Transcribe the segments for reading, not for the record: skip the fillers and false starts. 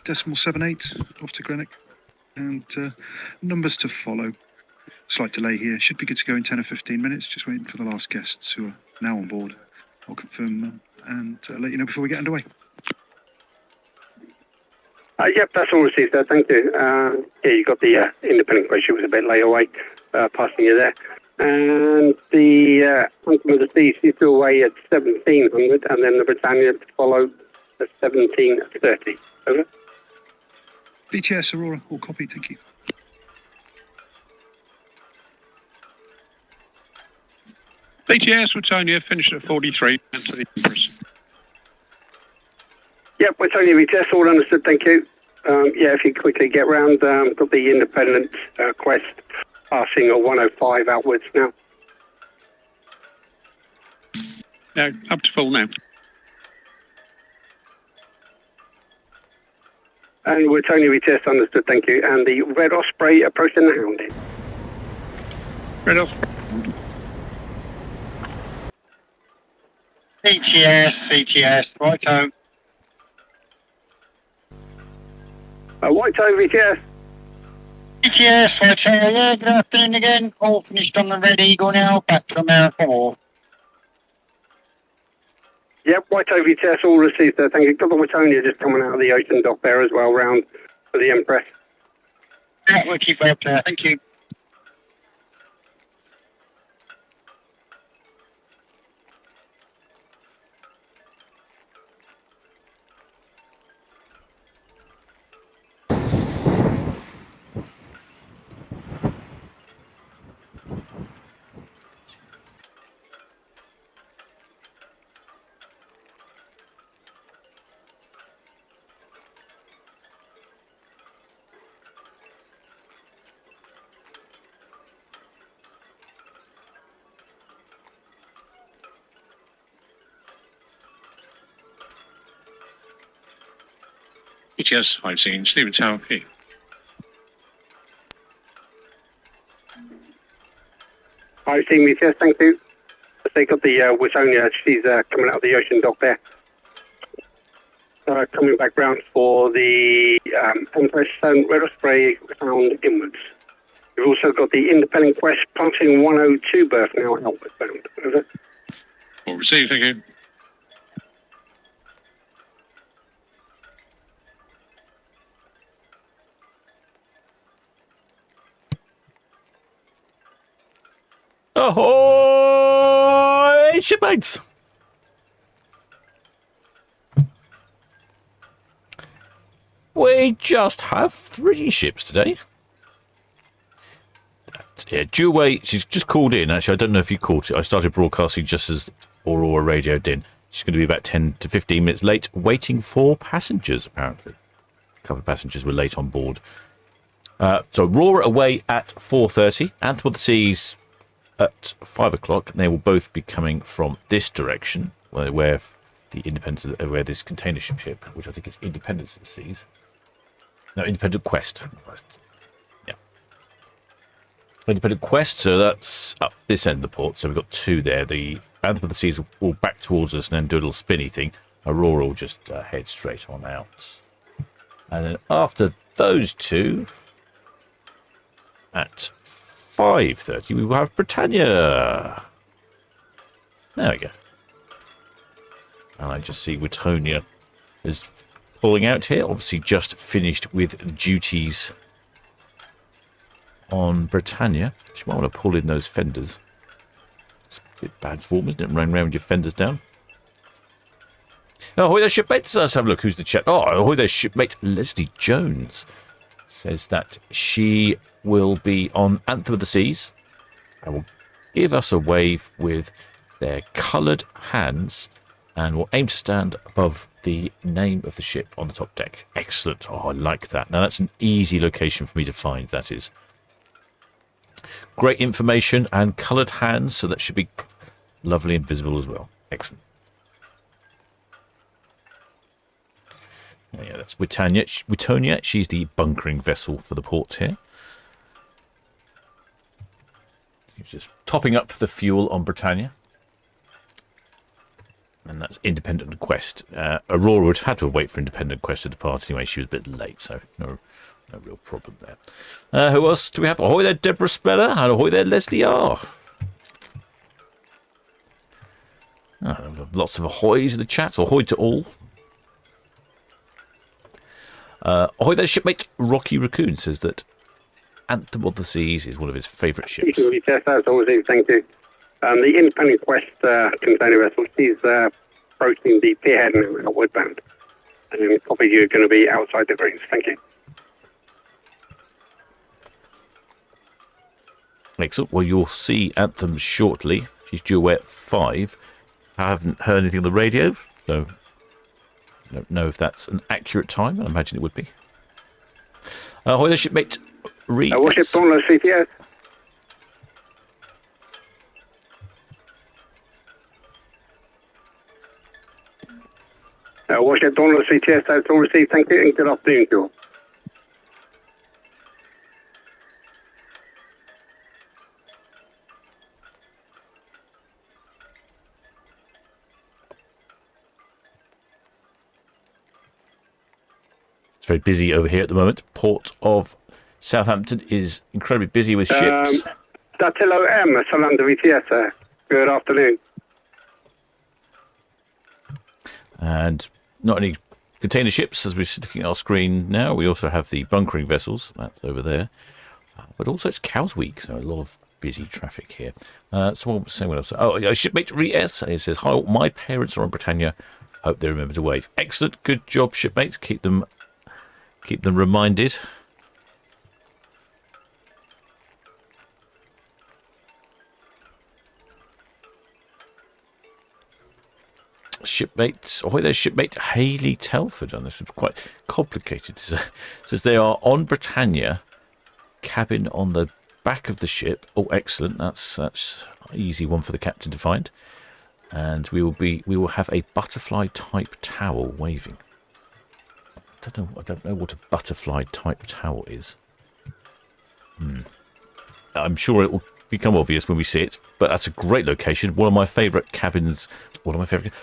/78 off to Greenock. And numbers to follow. Slight delay here. Should be good to go in 10 or 15 minutes. Just waiting for the last guests who are now on board. I'll confirm and let you know before we get underway. Yep, that's all received there. Thank you. Yeah, you got the independent question. Was a bit late away, passing you there. And the Anthem of the Seas is still away at 1700, and then the Britannia to follow at 1730. Over. BTS Aurora, all copied. Thank you. BTS Britannia finished at 43 and to the Empress. Yep, Britannia BTS, all understood, thank you. Yeah, if you quickly get round, got the independent quest passing at 105 outwards now. No, up to full now. And Britannia BTS, understood, thank you. And the Red Osprey approaching the Hound. Red Osprey. VTS, righto. White Toe VTS. VTS, righto, yeah, good afternoon again. All finished on the Red Eagle now, back to America 4. Yep, White Toe VTS, all received there, thank you. Got the Wittonia just coming out of the ocean dock there as well, round for the Empress. Yeah, we'll keep up there, thank you. BTS 5 Stephen Town Quay. I've seen VTS, thank you. They got the Wittonia, she's coming out of the ocean dock there. Coming back round for the Empress and Red Osprey found inwards. We've also got the Independent Quest passing 102 berth now outward bound. Over. All received, thank you. Ahoy, shipmates! We just have 3 ships today. Yeah, due away, she's just called in. Actually, I don't know if you caught it. I started broadcasting just as Aurora radioed in. She's going to be about 10 to 15 minutes late, waiting for passengers, apparently. A couple of passengers were late on board. So Aurora away at 4:30. Anthem of the Seas at 5 o'clock, and they will both be coming from this direction, where the Independence, where this container ship, which I think is Independence of the Seas. No, Independent Quest. Yeah. Independent Quest, so that's up this end of the port. So we've got 2 there. The Anthem of the Seas will back towards us and then do a little spinny thing. Aurora will just head straight on out. And then after those 2, at 5:30, we will have Britannia. There we go. And I just see Wittonia is pulling out here. Obviously just finished with duties on Britannia. She might want to pull in those fenders. It's a bit bad form, isn't it? Running around with your fenders down. Oh, ahoy there, shipmates. Let's have a look who's the chat. Oh, ahoy there, shipmate. Leslie Jones says that she will be on Anthem of the Seas and will give us a wave with their coloured hands and will aim to stand above the name of the ship on the top deck. Excellent. Oh, I like that. Now, that's an easy location for me to find, that is. Great information and coloured hands, so that should be lovely and visible as well. Excellent. Yeah, that's Wittonia. She's the bunkering vessel for the port here. She's just topping up the fuel on Britannia. And that's Independent Quest. Aurora would have had to wait for Independent Quest to depart anyway. She was a bit late, so no real problem there. Who else do we have? Ahoy there, Deborah Speller, and ahoy there, Leslie R. Lots of ahoys in the chat. Ahoy to all. Ahoy there, shipmate Rocky Raccoon says that Anthem of the Seas is one of his favourite ships. Yes, as always, thank you. The Independent Quest container vessel, she's approaching the pierhead and outward bound. And copy, you're going to be outside the greens. Thank you. Excellent. Well, you'll see Anthem shortly. She's due away at 5. I haven't heard anything on the radio, so I don't know if that's an accurate time. I imagine it would be. Ahoy there, shipmate Reed. Warship Dauntless CTS. Warship Dauntless CTS, that's all received. Thank you, and good afternoon to you all. It's very busy over here at the moment. Port of Southampton is incredibly busy with ships. Datillo M, Solent VTS, good afternoon. And not only container ships, as we're looking at our screen now, we also have the bunkering vessels. That's over there. But also it's Cows Week, so a lot of busy traffic here. Someone was saying what else? Oh, shipmate Re-S. It says, hi, my parents are on Britannia. Hope they remember to wave. Excellent. Good job, shipmates. Keep them reminded. Shipmates, ahoy there, shipmate Hayley Telford on this. It's quite complicated. It says they are on Britannia, cabin on the back of the ship. Oh, excellent. That's an easy one for the captain to find. And we will have a butterfly type towel waving. I don't know what a butterfly type towel is. I'm sure it will become obvious when we see it, but that's a great location. One of my favourite cabins. One of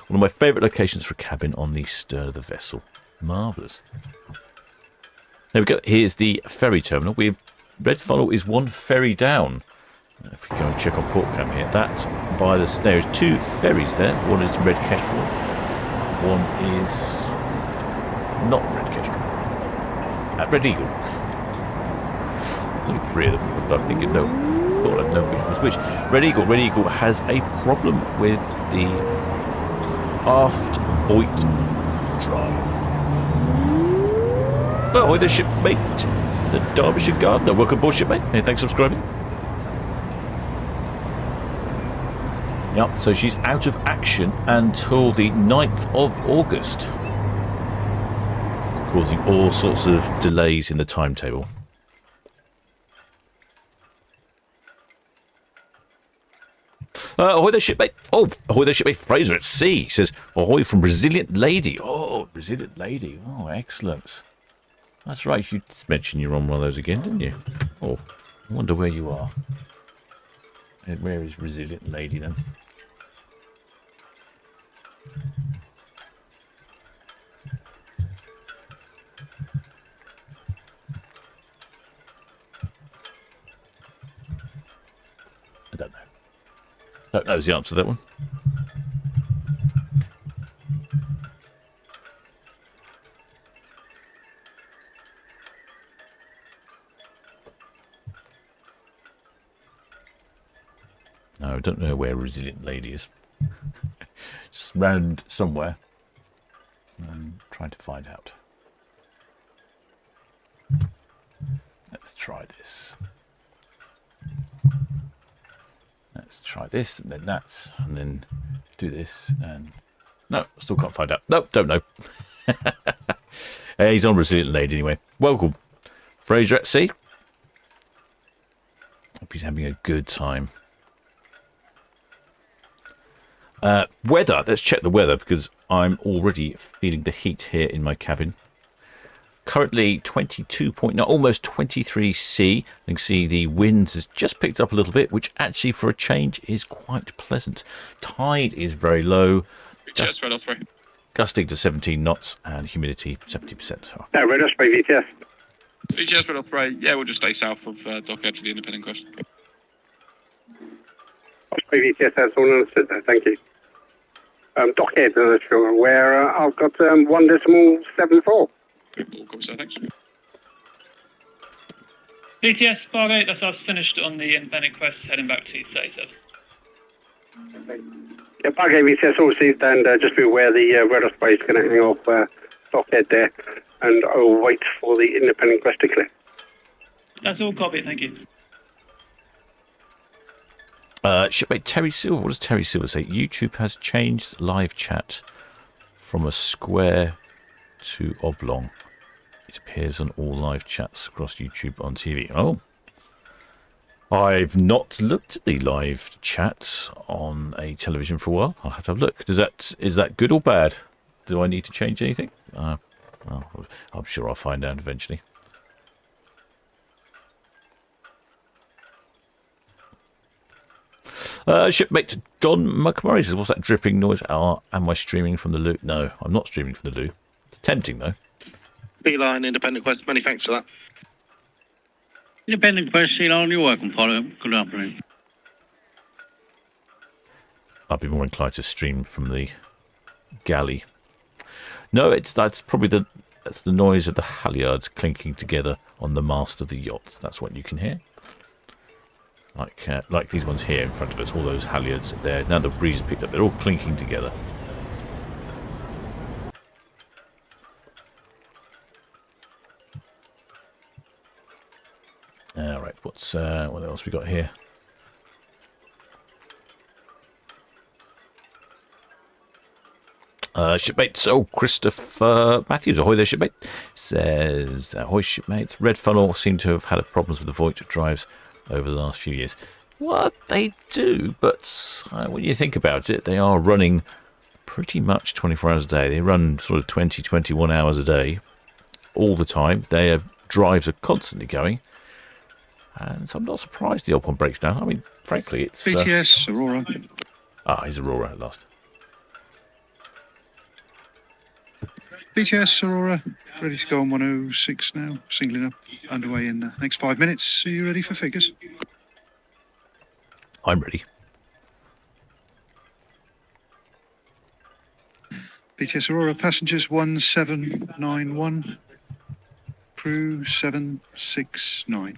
my favourite locations for a cabin on the stern of the vessel. Marvellous. There we go. Here's the ferry terminal. Red Funnel is one ferry down. If we go and check on port cam here, that by the there is 2 ferries there. One is Red Kestrel. One is not Red Kestrel. Red Eagle. There's 3 of them. I think thought I'd know which one's which. Red Eagle has a problem with the aft Voigt drive. Oh, the shipmate, the Derbyshire Gardener. Welcome aboard, shipmate. Hey, thanks for subscribing. Yep, so she's out of action until the 9th of August, causing all sorts of delays in the timetable. Ahoy there, shipmate. Oh, ahoy there, shipmate Fraser at sea. He says, ahoy from Resilient Lady. Oh, Resilient Lady. Oh, excellent. That's right. You mentioned you're on one of those again, didn't you? Oh, I wonder where you are. And where is Resilient Lady then? I don't know. Don't know the answer to that one. No, I don't know where Resilient Lady is. It's round somewhere. I'm trying to find out. Let's try this. Let's try this, and then that, and then do this, and no, still can't find out. Nope, don't know. Hey, he's on Resilient Lady anyway. Welcome, Fraser at sea. Hope he's having a good time. Weather. Let's check the weather because I'm already feeling the heat here in my cabin. Currently 22.9, almost 23 C. You can see the wind has just picked up a little bit, which actually for a change is quite pleasant. Tide is very low. VTS, Red Osprey. Gusting to 17 knots and humidity 70%. So. Red Osprey VTS. VTS, Red Osprey. Yeah, we'll just stay south of Dockhead for the independent quest. Osprey VTS, that's all understood there, thank you. Dockhead, sure, where I've got 1.74. All cool, sir, thanks. BTS, Fargo, that's us finished on the independent quest, heading back to 37. Yeah, Bargate VTS all received, and just be aware the Red Osprey is going to hang off Dockhead there, and I'll wait for the independent quest to clear. That's all copied, thank you. Shipmate Terry Silver. What does Terry Silver say? YouTube has changed live chat from a square to oblong. It appears on all live chats across YouTube on TV. Oh. I've not looked at the live chat on a television for a while. I'll have to have a look. Is that good or bad? Do I need to change anything? Well, I'm sure I'll find out eventually. Shipmate Don McMurray says, what's that dripping noise? Am I streaming from the loo? No, I'm not streaming from the loo. It's tempting, though. Beeline, independent quest. Many thanks for that. Independent quest, Elon, you're welcome, follow. Good afternoon. I'd be more inclined to stream from the galley. No, that's probably the noise of the halyards clinking together on the mast of the yacht. That's what you can hear. Like these ones here in front of us, all those halyards there. Now the breeze has picked up, they're all clinking together. All right, what else we got here? Shipmates, Christopher Matthews, ahoy there, shipmate, says, ahoy shipmates, Red Funnel seem to have had problems with the Voigt drives over the last few years. Well, they do, but when you think about it, they are running pretty much 24 hours a day. They run sort of 20, 21 hours a day, all the time. Their drives are constantly going, and so I'm not surprised the old one breaks down. I mean, frankly, it's... BTS, Aurora. He's Aurora at last. BTS, Aurora, ready to go on 106 now, singling up, underway in the next 5 minutes. Are you ready for figures? I'm ready. BTS, Aurora, passengers 1791, crew 769.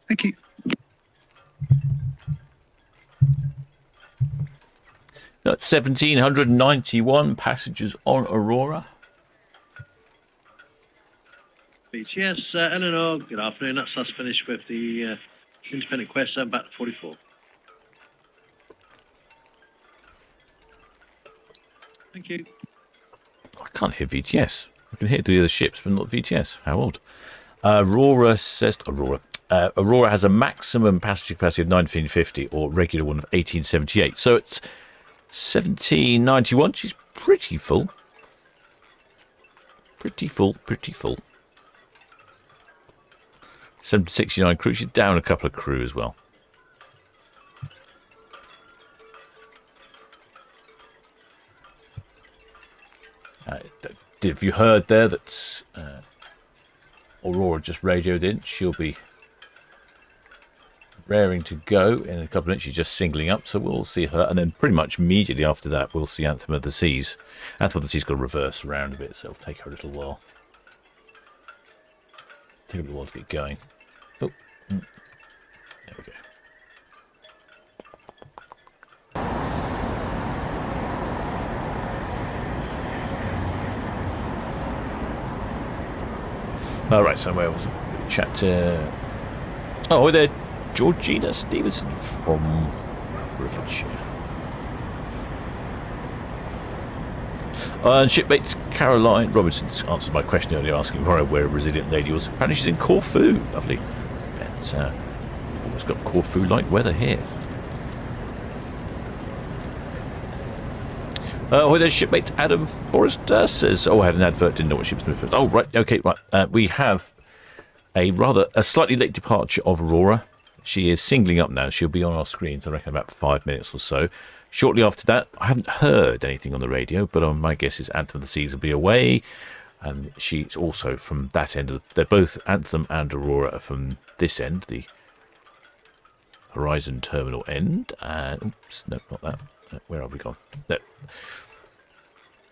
Thank you. That's 1,791 passengers on Aurora. BTS, Eleanor, good afternoon. That's us finished with the independent quest, back to 44. Thank you. I can't hear VTS. I can hear the other ships, but not VTS. How odd. Aurora says... Aurora has a maximum passenger capacity of 1950 or regular one of 1878. So it's 1791. She's pretty full. Pretty full. 769 crew. She's down a couple of crew as well. Have you heard there that Aurora just radioed in? She'll be raring to go in a couple of minutes. She's just singling up, so we'll see her, and then pretty much immediately after that we'll see Anthem of the Seas. Anthem of the Seas got to reverse around a bit, so it'll take her a little while. Take a little while to get going. Oh, there we go. All right, so where was it? Chat. Oh, there. Georgina Stevenson from Herefordshire. And shipmate Caroline Robinson answered my question earlier, asking where a resilient lady was. Apparently she's in Corfu. Lovely. But we've almost got Corfu-like weather here. Oh, there's shipmate Adam Forrester says, I had an advert, didn't know what ships moved first. Oh, right, okay, right. We have a slightly late departure of Aurora. She is singling up now. She'll be on our screens, I reckon, about 5 minutes or so. Shortly after that, I haven't heard anything on the radio, but my guess is Anthem of the Seas will be away. And she's also from that end. They're both, Anthem and Aurora, are from this end, the Horizon Terminal end. Oops, no, not that. Where have we gone? No.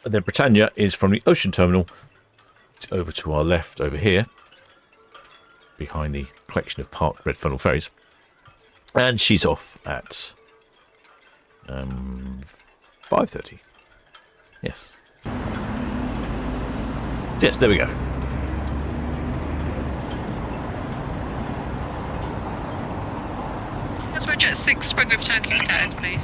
And then Britannia is from the Ocean Terminal over to our left over here, behind the collection of parked red funnel ferries. And she's off at 5:30. Yes. Yes, there we go. That's where Jet 6 sprung with Town Quay is, please.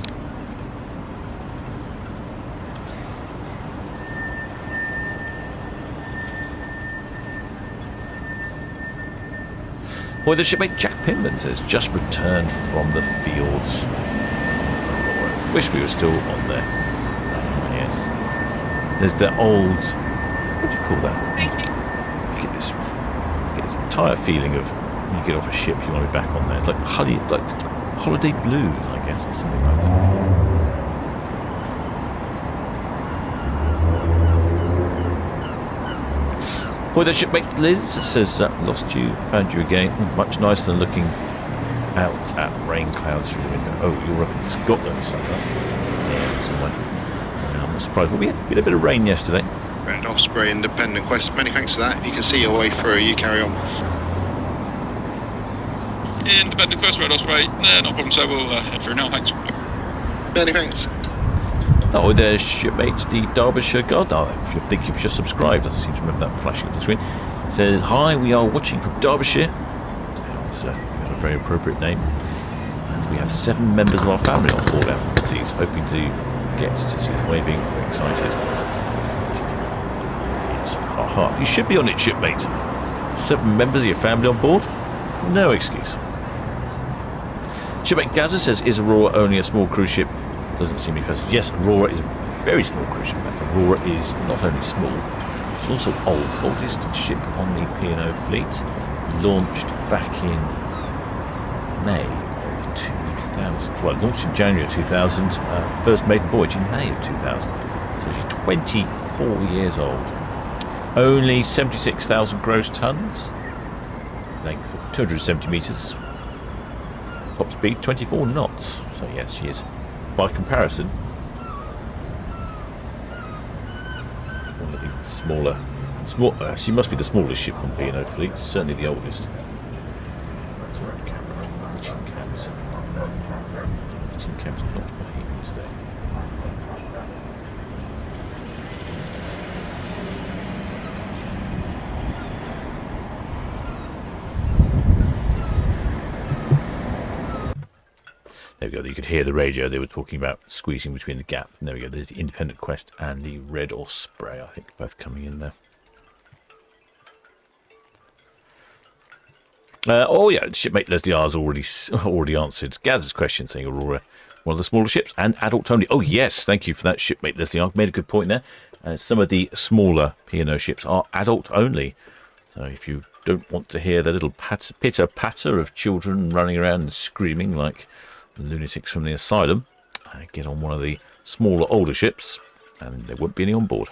Boy, the shipmate Jack Pinman says, just returned from the fields. Wish we were still on there. Yes. There's the old, what do you call that? Thank you. You get this entire feeling of when you get off a ship, you want to be back on there. It's like holiday blues, I guess, or something like that. Boy, the shipmate Liz says, lost you, found you again. Much nicer than looking out at rain clouds through the window. Oh, you're up in Scotland, so yeah, somewhere. I'm not surprised. Well, we had a bit of rain yesterday. Red Osprey, Independent Quest. Many thanks for that. If you can see your way through, you carry on. Independent Quest, Red Osprey. No problem, so we'll head through now. Thanks. Many thanks. Oh, there's shipmates, the Derbyshire Guard. I think you've just subscribed. I seem to remember that flashing on the screen. It says, hi, we are watching from Derbyshire. It's a very appropriate name. And we have 7 members of our family on board Anthem of the Seas, hoping to get to see them waving. We're excited. It's half. You should be on it, shipmate. 7 members of your family on board? No excuse. Shipmate Gaza says, is Aurora only a small cruise ship? Doesn't seem to be possible. Yes, Aurora is a very small cruise ship. In fact, Aurora is not only small, it's also oldest ship on the P&O fleet, launched back in May of 2000. Well, launched in January of 2000, first maiden voyage in May of 2000. So she's 24 years old. Only 76,000 gross tons, length of 270 metres, top speed 24 knots. So yes, she is, by comparison, one of the smaller. She must be the smallest ship on P&O fleet, certainly the oldest. Cam's not behaving today. There we go, you could hear the radio. They were talking about squeezing between the gap. And there we go, there's the Independent Quest and the Red Osprey, I think, both coming in there. Oh yeah, shipmate Leslie R's already answered Gaz's question, saying Aurora, one of the smaller ships, and adult only. Oh yes, thank you for that, shipmate Leslie R. Made a good point there. Some of the smaller P&O ships are adult only. So if you don't want to hear the little pitter-patter of children running around and screaming like lunatics from the asylum, get on one of the smaller, older ships, and there won't be any on board.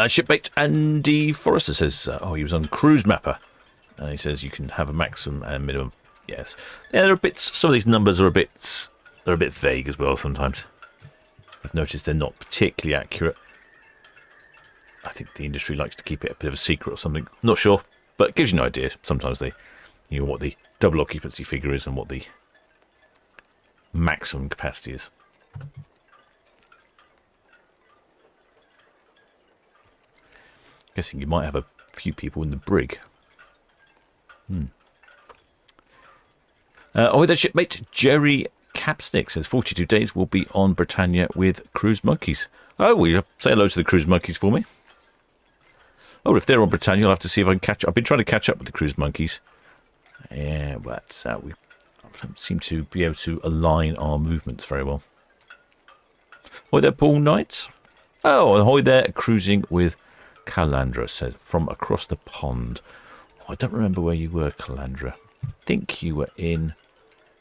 Shipmate Andy Forrester says, he was on Cruise Mapper. And he says you can have a maximum and minimum. Yes. Yeah, there are bits, some of these numbers are a bit vague as well sometimes. I've noticed they're not particularly accurate. I think the industry likes to keep it a bit of a secret or something. Not sure, but it gives you an idea. Sometimes what the double occupancy figure is and what the maximum capacity is. Guessing you might have a few people in the brig. The shipmate Jerry Capsnick says 42 days will be on Britannia with Cruise Monkeys. Oh, will you say hello to the Cruise Monkeys for me? Oh, if they're on Britannia, I'll have to see if I can catch up. I've been trying to catch up with the Cruise Monkeys. Yeah, but we don't seem to be able to align our movements very well. Ahoy there, Paul Knight. Oh, ahoy there, cruising with Calandra, says, from across the pond. Oh, I don't remember where you were, Calandra. I think you were in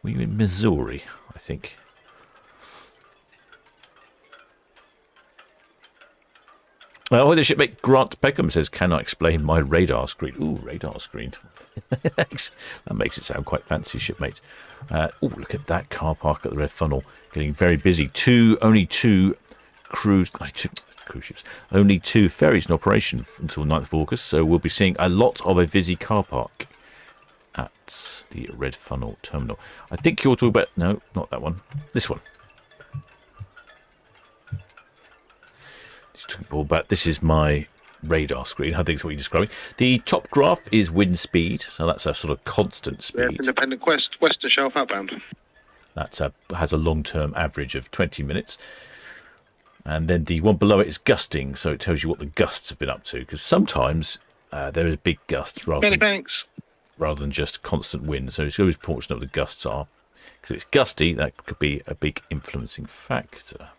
Missouri, I think. Ahoy there, shipmate Grant Peckham, says, can I explain my radar screen? Ooh, radar screen. That makes it sound quite fancy, shipmate. Oh, look at that car park at the Red Funnel. Getting very busy. Only two cruise ships. Only 2 ferries in operation until 9th of August. So we'll be seeing a lot of a busy car park at the Red Funnel terminal. I think you're talking about... No, not that one. This one. But this is my radar screen. I think it's what you're describing. The top graph is wind speed, so that's a sort of constant speed. Independent Quest, west to Shelf outbound. That has a long-term average of 20 minutes. And then the one below it is gusting, so it tells you what the gusts have been up to. Because sometimes there is big gusts rather than just constant wind. So it's always important to know what the gusts are. Because if it's gusty, that could be a big influencing factor.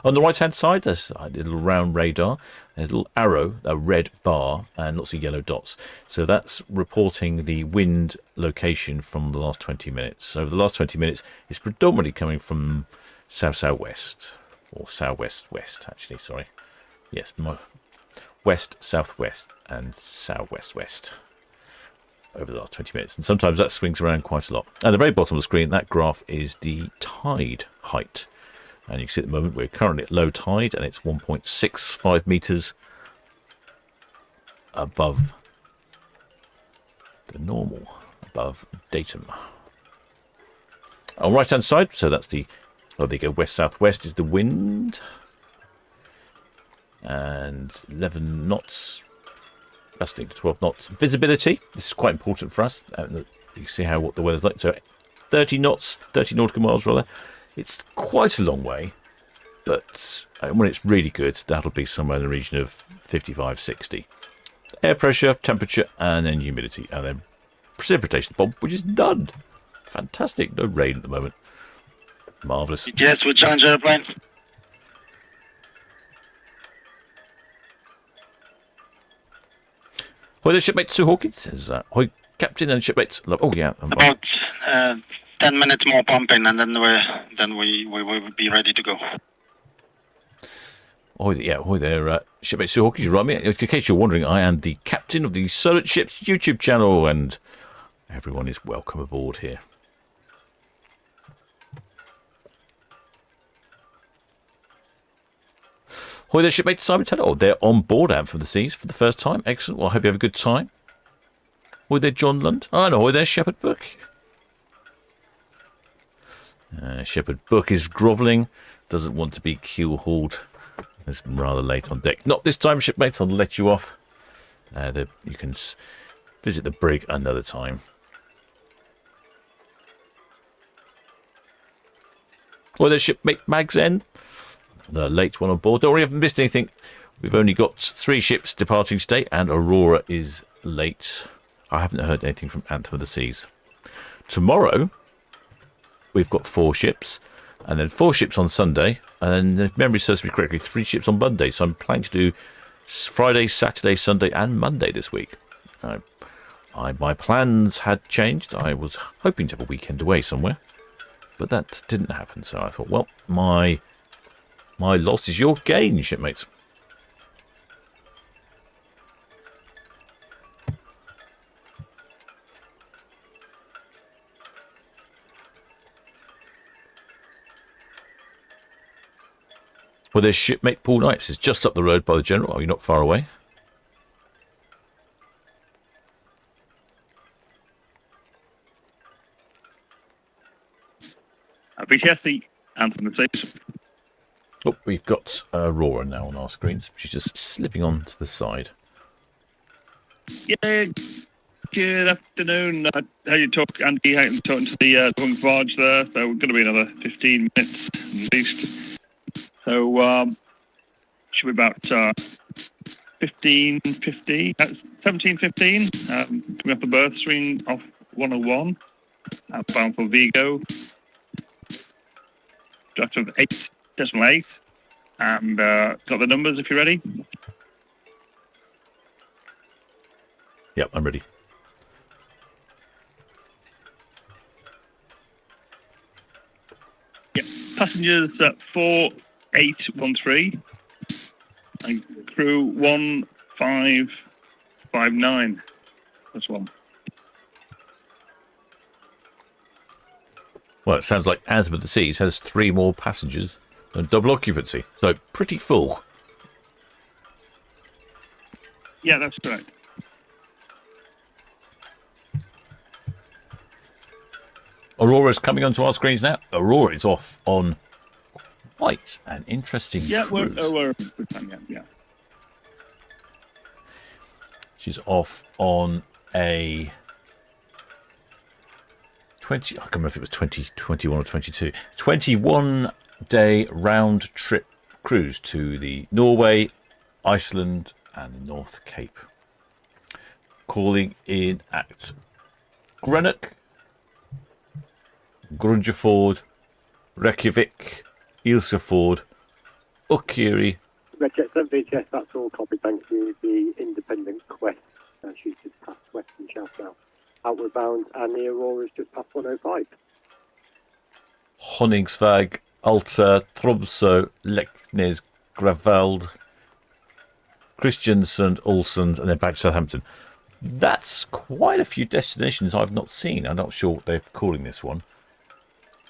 On the right-hand side, there's a little round radar. There's a little arrow, a red bar, and lots of yellow dots. So that's reporting the wind location from the last 20 minutes. So over the last 20 minutes, it's predominantly coming from south-southwest, or southwest-west, actually, sorry. Yes, west-southwest and southwest-west over the last 20 minutes. And sometimes that swings around quite a lot. At the very bottom of the screen, that graph is the tide height. And you can see at the moment we're currently at low tide, and it's 1.65 metres above the normal, above datum. On right hand side, so that's the, oh, there you go, west-southwest is the wind. And 11 knots, gusting to 12 knots. Visibility, this is quite important for us. You can see what the weather's like. So 30 knots, 30 nautical miles rather. It's quite a long way, but when it's really good, that'll be somewhere in the region of 55, 60. Air pressure, temperature, and then humidity, and then precipitation bomb, which is none. Fantastic. No rain at the moment. Marvellous. Yes, we challenge airplane. Ahoy there, shipmate Sue Hawkins says, ahoy, captain and shipmates. Oh, yeah. About 10 minutes more pumping, and then we will be ready to go. Ahoy there, shipmate Sue Hawkins. You're right, mate. In case you're wondering, I am the captain of the Solent Ships YouTube channel, and everyone is welcome aboard here. Ahoy there, shipmate Simon Taylor. Oh, they're on board Anthem of the Seas for the first time. Excellent. Well, I hope you have a good time. Ahoy there, John Lund. Oh, and ahoy there, Shepherd Book. Shepherd Book is grovelling, doesn't want to be keel-hauled. It's rather late on deck. Not this time, shipmates, I'll let you off. You can visit the brig another time. Well, there's shipmate Mag's End, the late one on board. Don't worry, I haven't missed anything. We've only got 3 ships departing today, and Aurora is late. I haven't heard anything from Anthem of the Seas. Tomorrow, we've got 4 ships, and then 4 ships on Sunday, and then, if memory serves me correctly, 3 ships on Monday. So I'm planning to do Friday, Saturday, Sunday, and Monday this week. My plans had changed. I was hoping to have a weekend away somewhere, but that didn't happen. So I thought, well, my loss is your gain, shipmates. Well, there's shipmate Paul Knight. It's just up the road by the General. Oh, you're not far away. BTS, Anthem of the Seas. Oh, we've got Aurora now on our screens. She's just slipping on to the side. Yeah, good afternoon. How you talk, Andy? How you talking to the Hung Barge there? So we're going to be another 15 minutes at least. So should be about 17:15. Coming off the berth, swing off 101, outbound for Vigo. Draft of 8 decimal 8. And got the numbers if you're ready. Yep, I'm ready. Yep. Passengers 4813 and crew 1559. That's one. Well, it sounds like Anthem of the Seas has 3 more passengers and double occupancy, so pretty full. Yeah, that's correct. Aurora's coming onto our screens now. Aurora is off on quite an interesting Yeah, cruise. we're Britannia, yeah. She's off on a 20, I can't remember if it was 20, 21 or 22. 21-day round trip cruise to the Norway, Iceland and the North Cape. Calling in at Greenock, Grundjeford, Reykjavik, Ilsefjord, Ukiri. Redshift VTS, that's all copied. Thank you. The Independent Quest, she's just past Western South now. Outward bound, and the Aurora's just past 105. Honningsvåg, Alta, Tromsø, Leknes, Graveld, Christiansand, Olsund, and then back to Southampton. That's quite a few destinations I've not seen. I'm not sure what they're calling this one.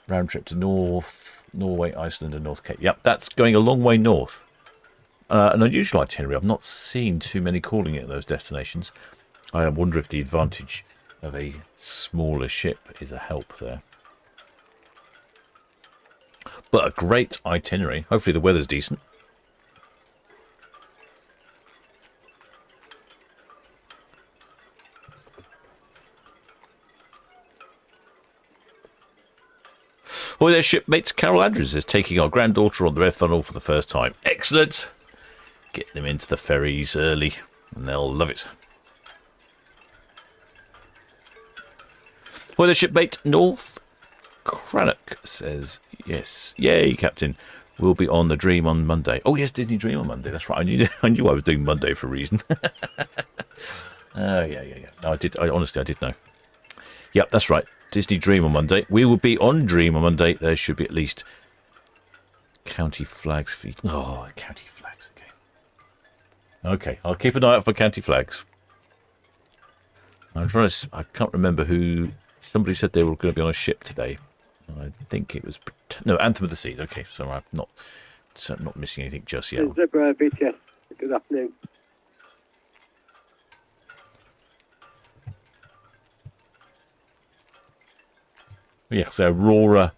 Round trip to Norway, Iceland, and North Cape. Yep, that's going a long way north. An unusual itinerary. I've not seen too many calling it those destinations. I wonder if the advantage of a smaller ship is a help there. But a great itinerary. Hopefully the weather's decent. Well, their shipmates Carol Andrews is taking our granddaughter on the red funnel for the first time. Excellent. Get them into the ferries early and they'll love it. Well, their shipmate North Crannock says, yes. Yay, Captain. We'll be on the Dream on Monday. Oh, yes, Disney Dream on Monday. That's right. I knew I was doing Monday for a reason. Yeah. No, I honestly did know. Yep, that's right. Disney Dream on Monday. We will be on Dream on Monday. There should be at least county flags for you. Oh, county flags again. Okay, I'll keep an eye out for county flags. I'm trying to. I can't remember who. Somebody said they were going to be on a ship today. I think it was Anthem of the Seas. Okay, so I'm not missing anything just yet. Zebra BTS. Good afternoon. Yeah, so Aurora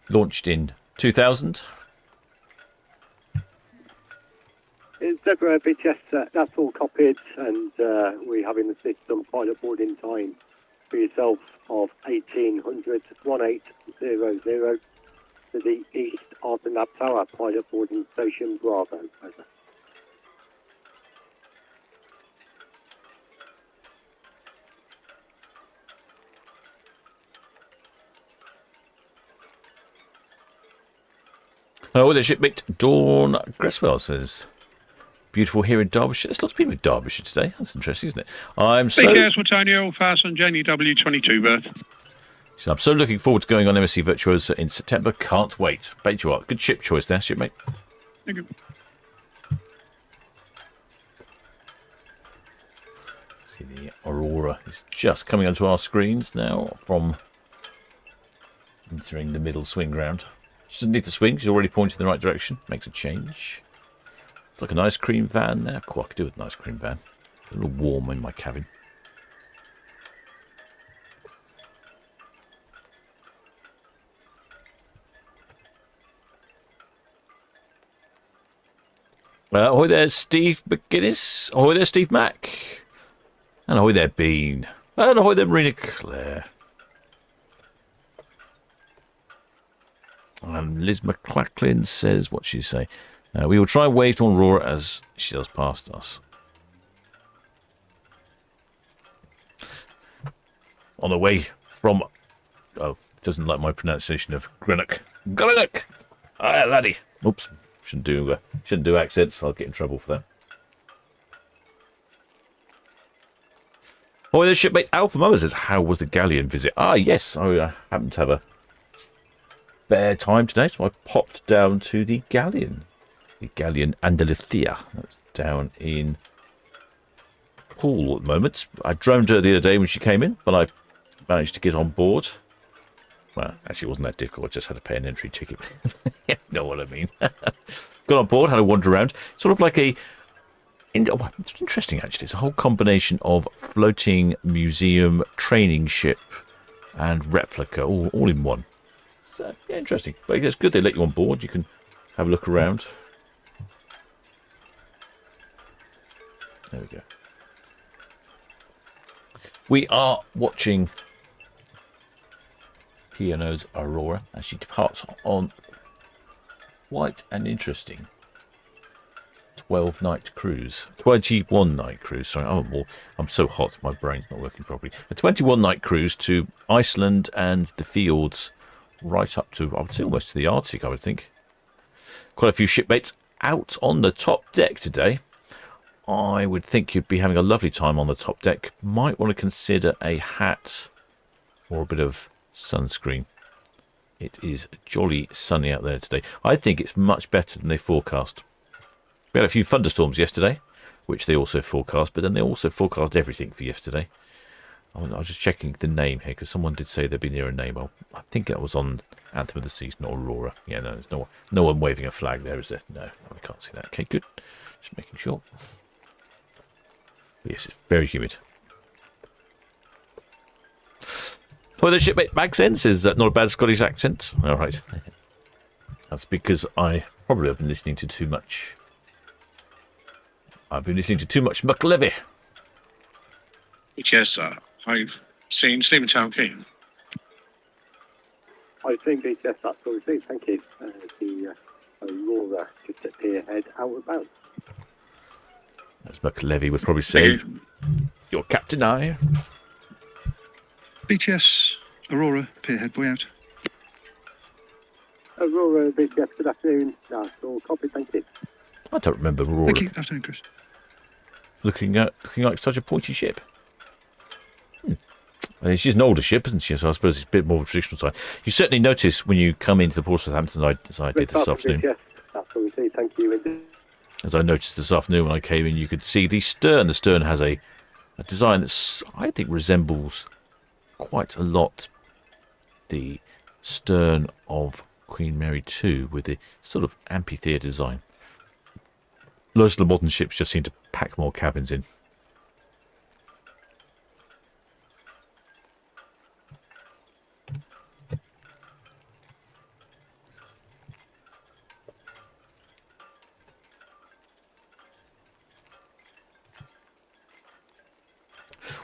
launched in 2000. It's Zebra BTS, that's all copied, and we have in the system pilot boarding time for yourself of 1800 1800 to the east of the Nab Tower, pilot boarding station Bravo. Over. Oh, the shipmate Dawn Gresswell says, beautiful here in Derbyshire. There's lots of people in Derbyshire today. That's interesting, isn't it? I'm so fast on Jenny W22 berth. I'm so looking forward to going on MSC Virtuosa in September. Can't wait. Bet you are. Good ship choice there, shipmate. Thank you. See, the Aurora is just coming onto our screens now from entering the middle swing ground. She doesn't need to swing. She's already pointing in the right direction. Makes a change. It's like an ice cream van there. Cool, I could do with an ice cream van. A little warm in my cabin. Ahoy there, Steve McGuinness. Ahoy there, Steve Mack. And ahoy there, Bean. And ahoy there, Marina Clare. And Liz McLachlan says, what she say? We will try and wait on Aurora as she does past us. On the way from... Oh, doesn't like my pronunciation of Greenock. Golinek! Aye, laddie. Oops. Shouldn't do accents. I'll get in trouble for that. Oh, the shipmate Alpha Mama says, how was the galleon visit? Ah, yes. I happened to have a spare time today, so I popped down to the galleon. The galleon Andalusia. That's down in Poole at the moment. I droned her the other day when she came in, but I managed to get on board. Well, actually, it wasn't that difficult. I just had to pay an entry ticket. You know what I mean. Got on board, had a wander around. Sort of like a... it's interesting, actually. It's a whole combination of floating museum, training ship, and replica, all in one. It's yeah, interesting. But it's good they let you on board. You can have a look around. There we go. We are watching P&O's Aurora as she departs on quite an interesting 12-night cruise. 21-night cruise, sorry. I'm so hot, my brain's not working properly. A 21-night cruise to Iceland and the fields right up to, I would say, almost to the Arctic, I would think. Quite a few shipmates out on the top deck today. I would think you'd be having a lovely time on the top deck. Might want to consider a hat or a bit of sunscreen. It is jolly sunny out there today. I think it's much better than they forecast. We had a few thunderstorms yesterday, which they also forecast, but then they also forecast everything for yesterday. I was just checking the name here, because someone did say they'd be near a name. I think it was on Anthem of the Seas, not Aurora. Yeah, no, there's no one waving a flag there, is there? No, we can't see that. Okay, good. Just making sure. Yes, it's very humid. Toilet shipmate Magsense is not a bad Scottish accent. All right. That's because I probably have been listening to too much. I've been listening to too much McLevy. Yes, sir. I've seen Sleeping Town Quay. I've seen BTS, that's all we've seen. Thank you. The Aurora just at pier head outward bound. As McLevy would probably say, your captain I. BTS, Aurora, Pierhead, way out. Aurora, BTS, good afternoon. That's all copy, thank you. I don't remember Aurora. Thank you. Afternoon, Chris. Looking like such a pointy ship. I mean, she's an older ship, isn't she? So I suppose it's a bit more of a traditional side. You certainly notice when you come into the port of Southampton, as I did this afternoon. BTS, that's all we see. Thank you indeed. As I noticed this afternoon when I came in, you could see the stern. The stern has a design that I think resembles quite a lot the stern of Queen Mary II with the sort of amphitheatre design. Most of the modern ships just seem to pack more cabins in.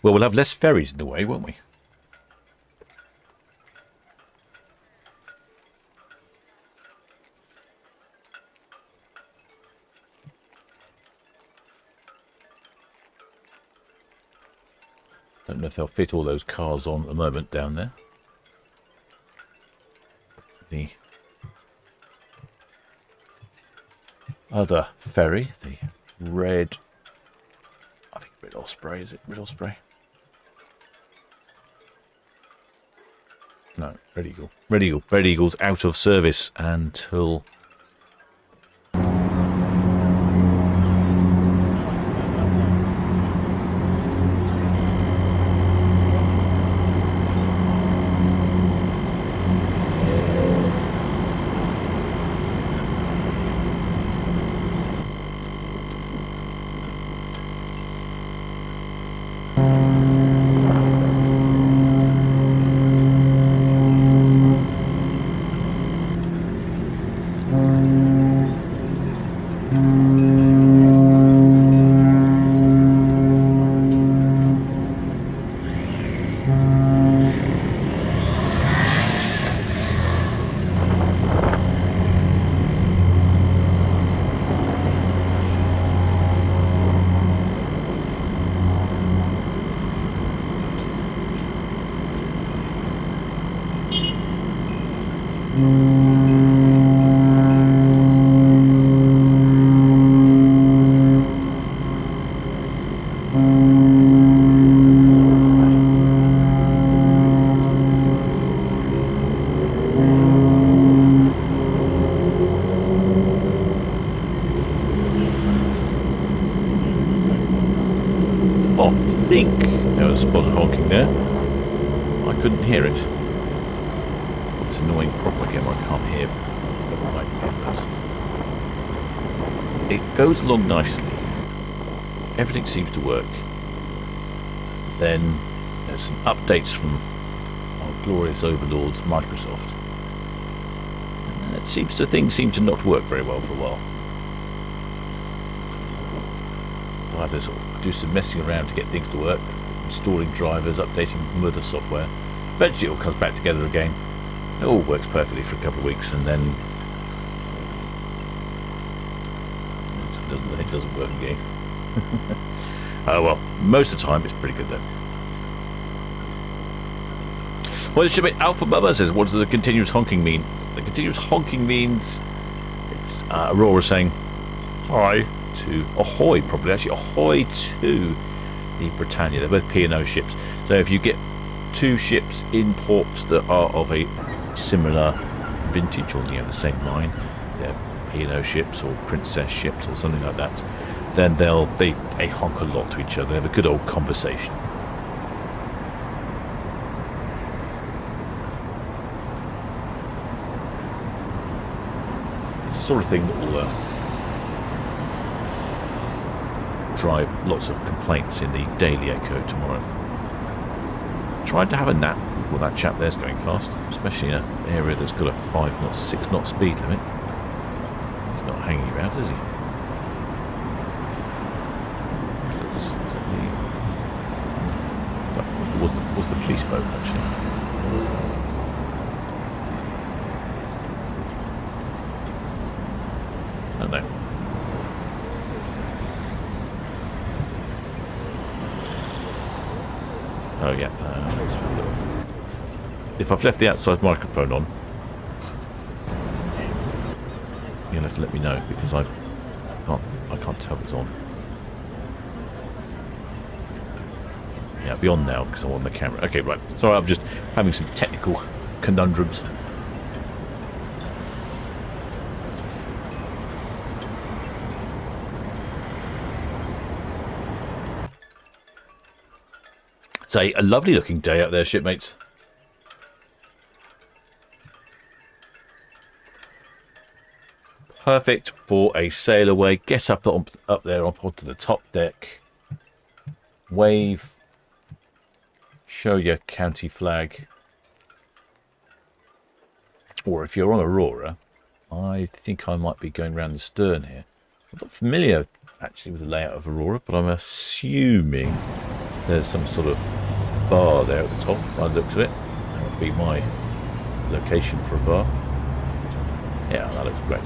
Well, we'll have less ferries in the way, won't we? Don't know if they'll fit all those cars on at the moment down there. The other ferry, the red... I think Red Osprey, is it? Red Osprey? No, Red Eagle. Red Eagle. Red Eagle's out of service until... Oh, I think there was a spot of honking there. I couldn't hear it. It's annoying proper again where I can't hear my headphones. It goes along nicely. Everything seems to work. Then there's some updates from our glorious overlords, Microsoft. And things seem to not work very well for a while. So I have to sort of do some messing around to get things to work, installing drivers, updating some other software. Eventually it all comes back together again. It all works perfectly for a couple of weeks, and then it doesn't work again. Oh well, most of the time it's pretty good though. Well, the shipmate Alpha Bubba says, what does the continuous honking mean? The continuous honking means it's Aurora saying hi to ahoy, probably actually ahoy to the Britannia. They're both P&O ships. So if you get two ships in port that are of a similar vintage or the same line, if they're P&O ships or princess ships or something like that, then they honk a lot to each other. They have a good old conversation. It's the sort of thing that will drive lots of complaints in the Daily Echo tomorrow. Tried to have a nap before that chap there's going fast, especially in an area that's got a 5 knot, 6 knot speed limit. He's not hanging around, is he? That was the police boat actually. I don't know. Oh yeah. If I've left the outside microphone on, you'll have to let me know because I can't tell if it's on. Yeah, it'll be on now because I'm on the camera. Okay, right. Sorry, I'm just having some technical conundrums. It's a lovely looking day out there, shipmates. Perfect for a sail away. Get up there up onto the top deck. Wave. Show your county flag. Or if you're on Aurora, I think I might be going around the stern here. I'm not familiar actually with the layout of Aurora, but I'm assuming there's some sort of bar there at the top by the looks of it. That would be my location for a bar. Yeah, that looks great.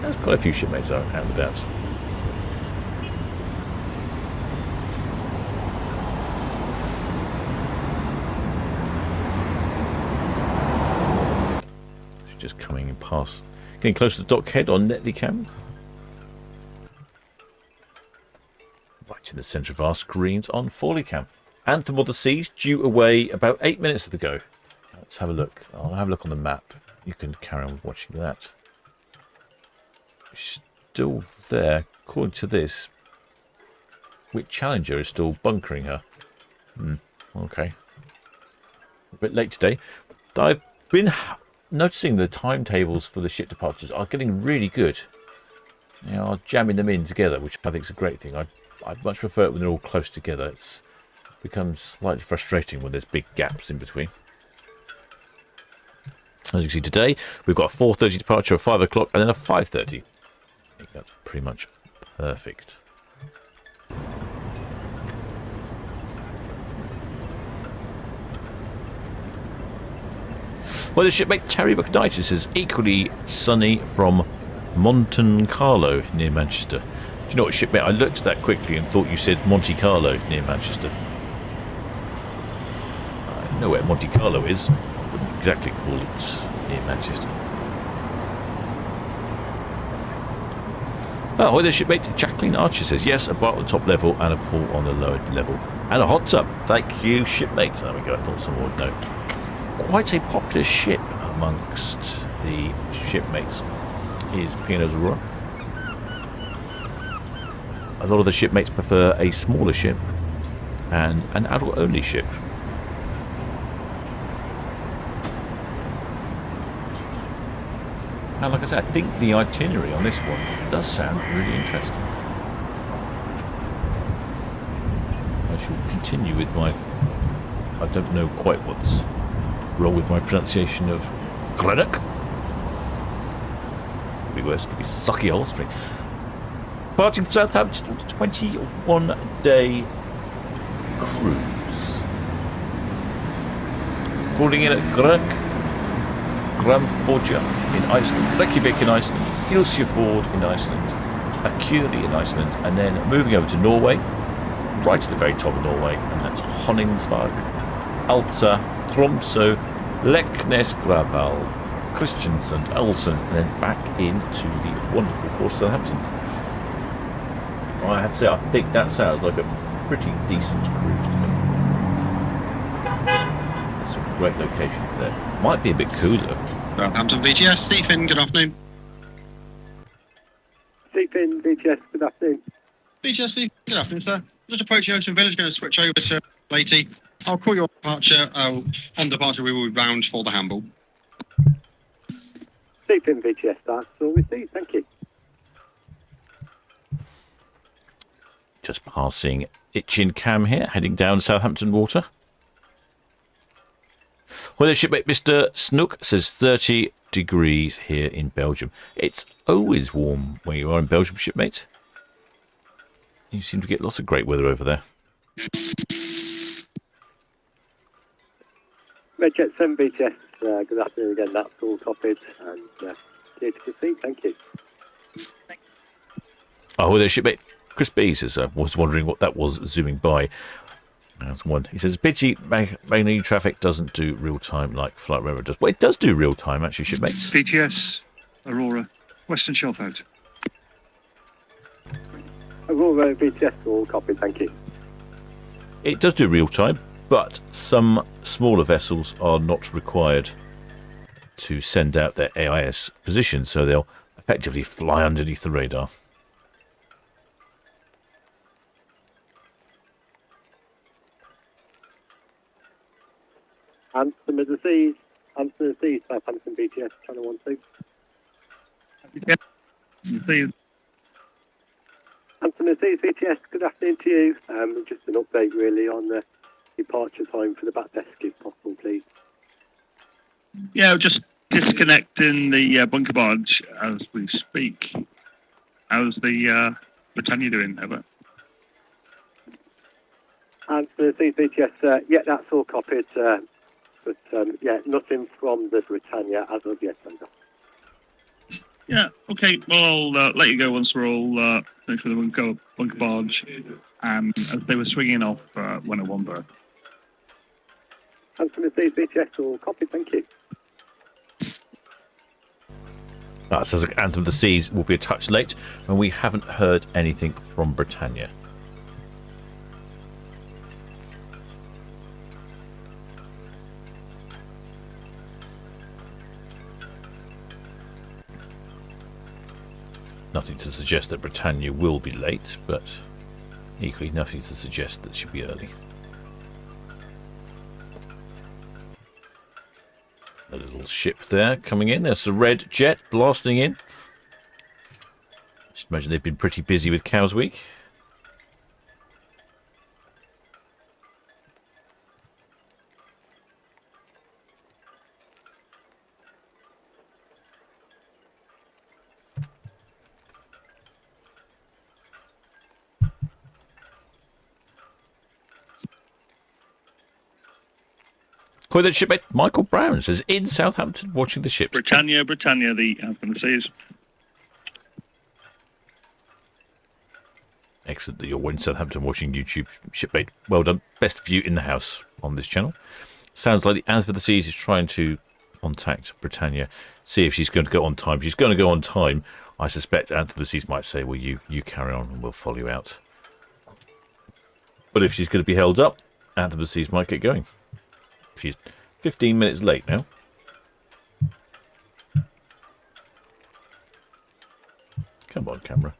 There's quite a few shipmates out and about. Just coming in past, getting close to the dockhead on Netley Cam. Right in the centre of our screens on Forley Cam. Anthem of the Seas due away about 8 minutes ago. Let's have a look. I'll have a look on the map. You can carry on watching that. Still there, according to this. Which Challenger is still bunkering her? Okay. A bit late today. I've been noticing the timetables for the ship departures are getting really good. They are jamming them in together, which I think is a great thing. I'd much prefer it when they're all close together. It becomes slightly frustrating when there's big gaps in between. As you can see today, we've got a 4:30 departure, a 5 o'clock, and then a 5:30. I think that's pretty much perfect. Well, the shipmate Terry McKnight says equally sunny from Monte Carlo near Manchester. Do you know what, shipmate? I looked at that quickly and thought you said Monte Carlo near Manchester. I know where Monte Carlo is. I wouldn't exactly call it near Manchester. Oh, the shipmate Jacqueline Archer says yes, a bar at the top level and a pool on the lower level. And a hot tub. Thank you, shipmate. There we go. I thought someone would know. Quite a popular ship amongst the shipmates is P&O's Aurora. A lot of the shipmates prefer a smaller ship, and an adult-only ship. And like I said, I think the itinerary on this one does sound really interesting. I shall continue with my... I don't know quite what's wrong with my pronunciation of Greenock. Could be worse, could be Sucky Hole Street. Departing from Southampton, 21-day cruise. Pulling in at Greenock, Gramforja in Iceland, Reykjavik in Iceland, Ilsefjord in Iceland, Akurey in Iceland, and then moving over to Norway, right at the very top of Norway, and that's Honningsvåg, Alta, Tromsø, Leknesgraval, Kristiansand, Älvsund, and then back into the wonderful port of Southampton. I have to say, I think that sounds like a pretty decent cruise to me. There's some great locations there. Might be a bit cooler. Southampton VTS, Stephen, good afternoon. Stephen, VTS, good afternoon. VTS, Stephen, good afternoon, sir. Just approaching Ocean Village, going to switch over to Lady. I'll call your departure. On departure, we will be bound for the Hamble. Stephen, VTS, that's all received, thank you. Just passing Itchin Cam here, heading down Southampton water. Weather shipmate Mr. Snook says 30 degrees here in Belgium. It's always warm when you are in Belgium, shipmate. You seem to get lots of great weather over there. Redjet 7 VTS, good afternoon again, that's all copied and clear to proceed, thank you. Oh, weather shipmate Chris B says, was wondering what that was zooming by. That's one. He says, pity magnetic traffic doesn't do real time like Flight Radar does. Well, it does do real time, actually, shipmates. VTS, Aurora, Western Shelf out. Aurora VTS, all copied, thank you. It does do real time, but some smaller vessels are not required to send out their AIS position, so they'll effectively fly underneath the radar. Anthem of the Seas, Southampton VTS, Channel 12. Anthem of the Seas, VTS, good afternoon to you. Just an update really on the departure time for the back desk if possible, please. Yeah, just disconnecting the bunker barge as we speak. How's the Britannia doing, Herbert? Anthem of the Seas, VTS, yeah, that's all copied. But, yeah, nothing from the Britannia as of yet, over. Yeah, okay. Well, I'll let you go once we're all finished with the bunker barge. As they were swinging off 101 berth. Anthem of the Seas, VTS, all copied, thank you. That sounds like Anthem of the Seas will be a touch late, and we haven't heard anything from Britannia. Nothing to suggest that Britannia will be late, but equally nothing to suggest that she'll be early. A little ship there coming in. There's a red jet blasting in. Just imagine they've been pretty busy with Cows Week. The shipmate Michael Brown says, in Southampton watching the ships. Britannia, the Anthem of the Seas. Excellent that you're in Southampton watching YouTube, shipmate. Well done. Best view in the house on this channel. Sounds like the Anthem of the Seas is trying to contact Britannia, see if she's going to go on time. If she's going to go on time, I suspect Anthem of the Seas might say, well, you carry on and we'll follow you out. But if she's going to be held up, Anthem of the Seas might get going. She's 15 minutes late now. Come on, camera.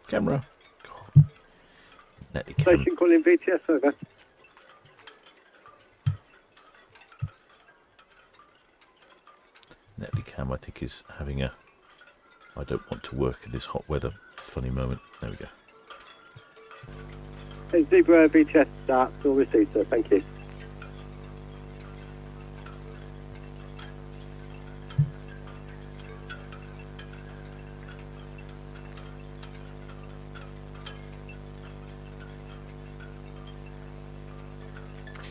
Camera. God. Station calling VTS, over. I think, is having a I don't want to work in this hot weather funny moment. There we go. Hey, Zebra VTS, that's all received, sir. Thank you.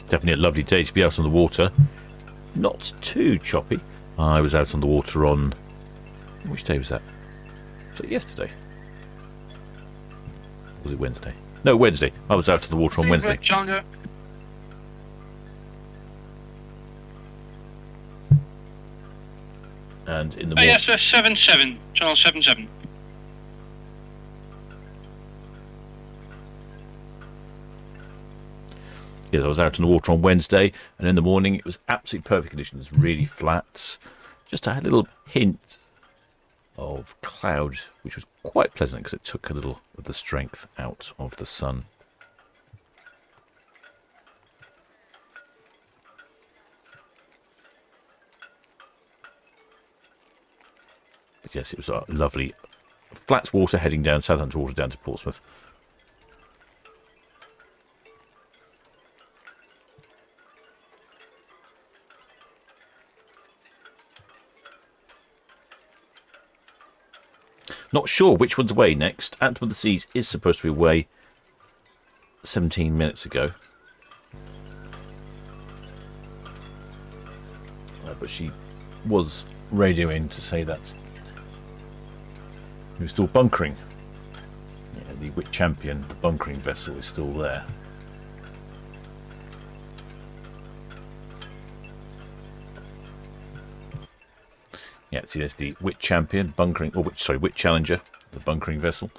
Definitely a lovely day to be out on the water. Not too choppy. I was out on the water on... Which day was that? Was it yesterday? Or was it Wednesday? No, Wednesday. I was out on the water on Wednesday. Challenger. And in the morning... Yes, 77. Channel 77. Yes, I was out on the water on Wednesday, and in the morning it was absolutely perfect conditions, really flat. Just a little hint of cloud, which was quite pleasant because it took a little of the strength out of the sun. But yes, it was a lovely flat water heading down, Southampton water down to Portsmouth. Not sure which one's away next. Anthem of the Seas is supposed to be away 17 minutes ago. But she was radioing to say that he was still bunkering. Yeah, the Wit Champion, the bunkering vessel, is still there. Yeah, see, there's the Wit Champion bunkering, or Wit Challenger, the bunkering vessel.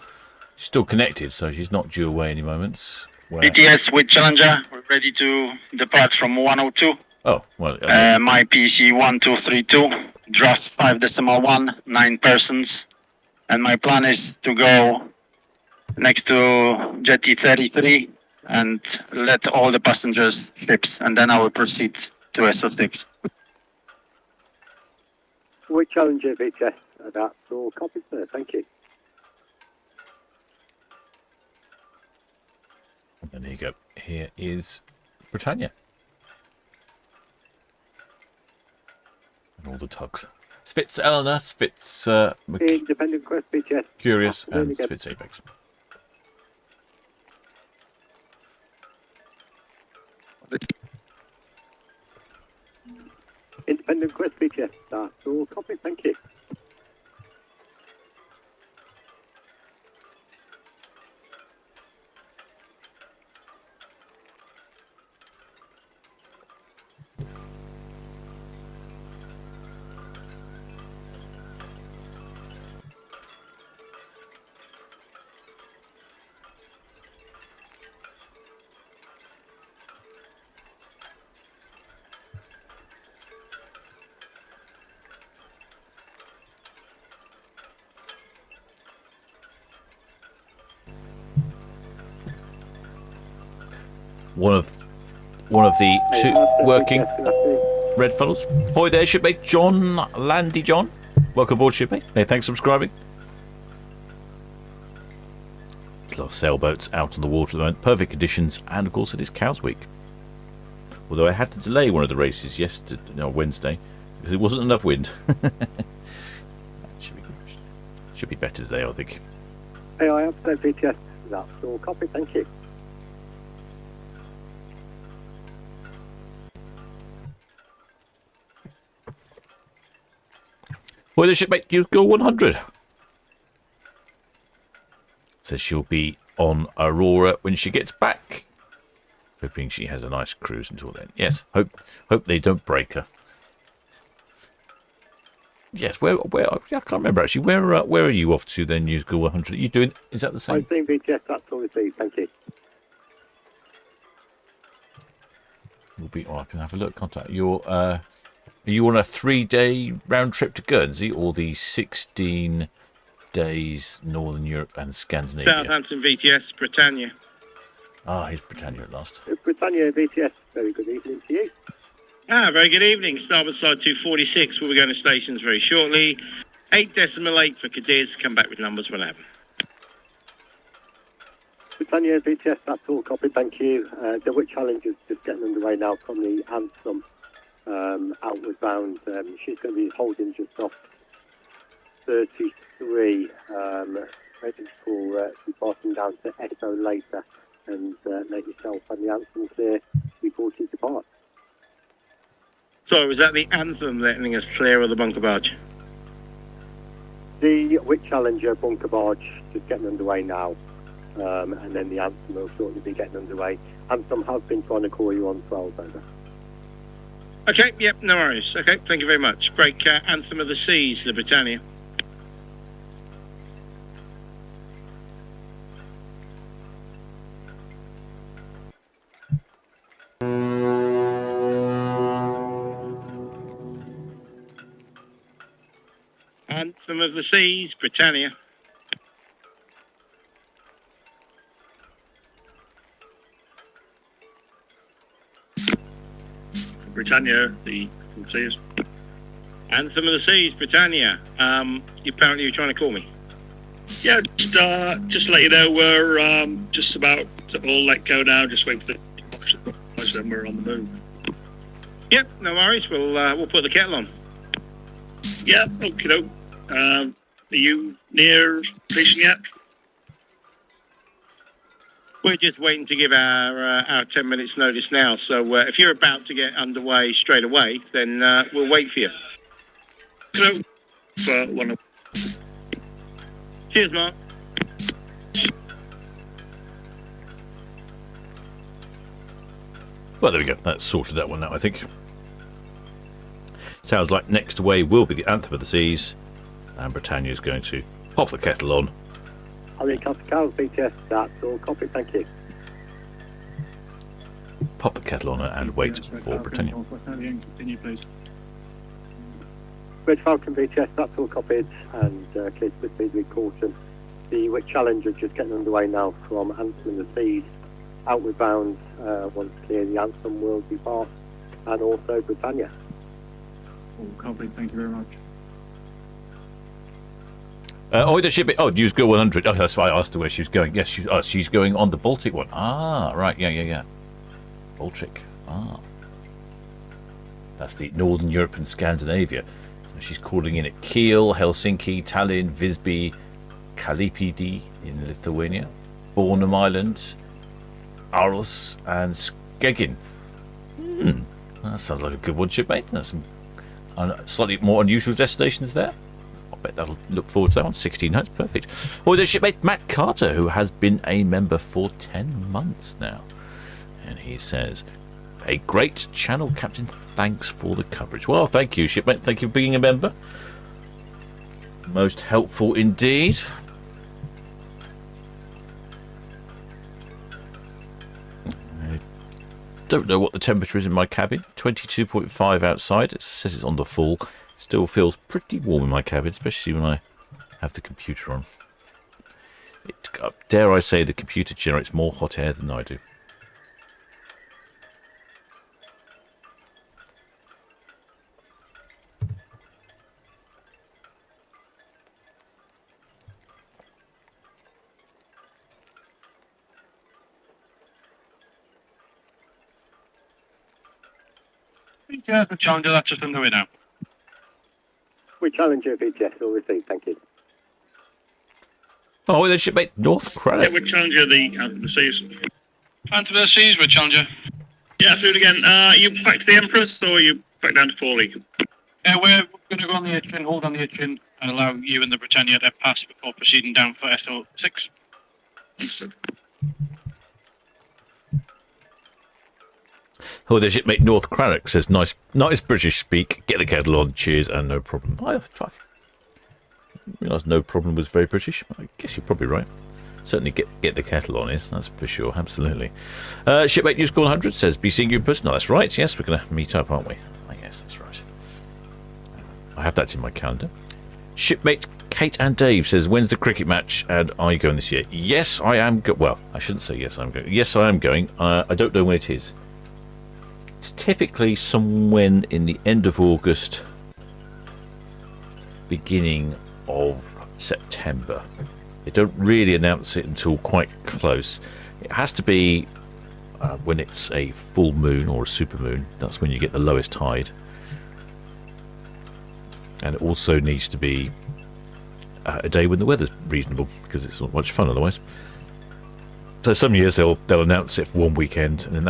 She's still connected, so she's not due away any moments. BTS with Challenger, we're ready to depart from 102. Oh, well. My PC 1232, draft 5.1, 9 persons. And my plan is to go next to Jetty 33 and let all the passengers ships, and then I will proceed to SO6. Which Challenger VTS, that's all copied, sir. Thank you. And there you go. Here is Britannia. And all the tugs. Spitz Eleanor, Spitz Independent Quest VTS. Curious, and Spitz Apex. Independent Quest VTS, that's all copied. Thank you. One of the two working red funnels. Ahoy there, shipmate John, Landy John. Welcome aboard, shipmate. Hey, thanks for subscribing. There's a lot of sailboats out on the water at the moment. Perfect conditions, and of course it is Cows Week. Although I had to delay one of the races yesterday, no, Wednesday, because it wasn't enough wind. should be better today, I think. Hey, I have said VTS, that's all copied. Thank you. Well, the shipmate, you go 100. Says she'll be on Aurora when she gets back. Hoping she has a nice cruise until then. Yes, hope they don't break her. Yes, where I can't remember actually. Where are you off to then, News Girl 100? Are you doing? Is that the same? I'm saying VTS, that's all received. Thank you. Will be. Oh, I can have a look. Contact your. Are you on a 3-day round trip to Guernsey, or the 16 days Northern Europe and Scandinavia? Southampton VTS, Britannia. Ah, here's Britannia at last. Britannia VTS, very good evening to you. Very good evening. Starboard side 246. We'll be going to stations very shortly. 8.8 for Cadiz. Come back with numbers when I have them. Britannia, BTS, that's all copied, thank you. The Witch Challenge is just getting underway now from the Anthem outward bound. She's going to be holding just off 33, ready for departing down to Echo later, and make yourself and the Anthem clear before she departs. So, was that the Anthem letting us clear of the bunker barge? The Witch Challenger bunker barge just getting underway now, and then the Anthem will shortly be getting underway. Anthem has been trying to call you on 12, over. Okay, yep, no worries. Okay, thank you very much. Break Anthem of the Seas, the Britannia. Anthem of the Seas, Britannia. Britannia, the seas. Anthem of the Seas, Britannia. Apparently you're trying to call me. Yeah, just to let you know, we're just about to all let go now. Just wait for the then we're on the move. Yep, no worries. We'll put the kettle on. Yeah, okay, doke. Are you near station yet? We're just waiting to give our 10 minutes notice now. So if you're about to get underway straight away, then we'll wait for you. Hello. For one of. Cheers, Mark. Well, there we go. That's sorted that one out, I think. Sounds like next away will be the Anthem of the Seas, and Britannia is going to pop the kettle on. Helicopter Cows, BTS, that's all copied, thank you. Pop the kettle on and wait for Britannia. Continue, please. Red Falcon, BTS, that's all copied, and clear to proceed with caution. The Witch Challenger just getting underway now from Anthem in the Seas. Outward bound, once clear, the Anthem will depart, and also Britannia. All copied, thank you very much. The ship. News Girl 100. Oh, that's why I asked her where she was going. Yes, she's going on the Baltic one. Ah, right. Yeah. Baltic. Ah. That's the Northern Europe and Scandinavia. So she's calling in at Kiel, Helsinki, Tallinn, Visby, Kalipidi in Lithuania, Bornholm Island, Aros, and Skegin. That sounds like a good one, shipmate. There's some slightly more unusual destinations there. I bet that'll look forward to that one. 16 nights, perfect. Or the shipmate Matt Carter, who has been a member for 10 months now. And he says, a great channel, Captain. Thanks for the coverage. Well, thank you, shipmate. Thank you for being a member. Most helpful indeed. I don't know what the temperature is in my cabin. 22.5 outside. It says it's on the full. Still feels pretty warm in my cabin, especially when I have the computer on. Dare I say the computer generates more hot air than I do. Yeah, the Challenger, that's just underway now. We challenge you, BTS, all received, thank you. Oh, the shipmate North Craddock. Yeah, we're Challenger, the Anthem of the Seas. Anthem of the Seas, we're Challenger. Yeah, through it again. Are you back to the Empress, or are you back down to Forley? Yeah, we're going to go on the Itchin, hold on the Itchin, and allow you and the Britannia to pass before proceeding down for SO6. Oh, the shipmate North Craddock says, nice British speak. Get the kettle on. Cheers, and no problem. I realised no problem was very British. I guess you're probably right. Certainly get the kettle on is, that's for sure, absolutely. Shipmate News Call 100 says, be seeing you in person. No, that's right. Yes, we're going to meet up, aren't we? Oh, yes, that's right. I have that in my calendar. Shipmate Kate and Dave says, when's the cricket match and are you going this year? Yes, I am. Well, I shouldn't say yes, I'm going. Yes, I am going. I don't know when it is. It's typically somewhere in the end of August, beginning of September. They don't really announce it until quite close. It has to be when it's a full moon or a super moon. That's when you get the lowest tide. And it also needs to be a day when the weather's reasonable, because it's not much fun otherwise. So some years they'll announce it for one weekend, and then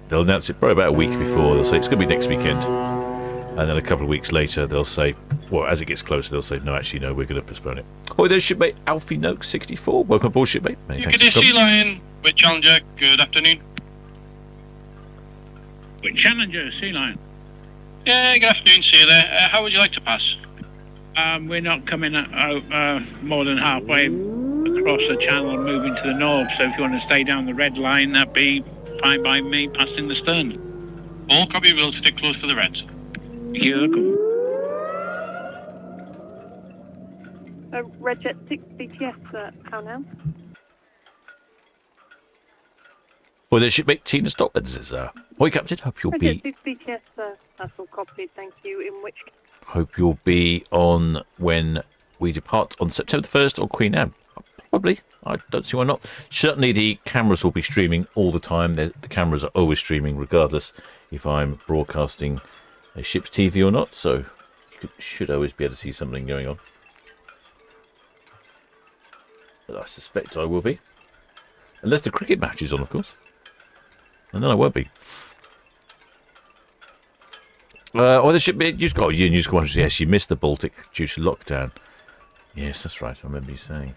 they'll announce it probably about a week before. They'll say it's going to be next weekend, and then a couple of weeks later they'll say, well, as it gets closer, they'll say, no, actually, no, we're going to postpone it. Oh, there's shipmate Alfie Noakes 64. Welcome aboard, shipmate. Many thanks for coming. Sea Lion, with Challenger. Good afternoon. With Challenger, Sea Lion. Yeah, good afternoon. See you there. How would you like to pass? We're not coming out more than halfway across the channel and moving to the north, so if you want to stay down the red line, that'd be fine by me, passing the stern. All copy, we'll stick close to the reds. You're good. Red Jet 6 BTS, how now? Well, there's shipmate Tina Stockman says, hi, Captain, hope you'll Red be... Jet 6 BTS, that's all copied, thank you. In which case? Hope you'll be on when we depart on September the 1st on Queen Anne. Probably. I don't see why not. Certainly the cameras will be streaming all the time. The cameras are always streaming regardless if I'm broadcasting a ship's TV or not. So you should always be able to see something going on. But I suspect I will be. Unless the cricket match is on, of course. And then I won't be. The ship news got you news. Yes, you missed the Baltic due to lockdown. Yes, that's right. I remember you saying.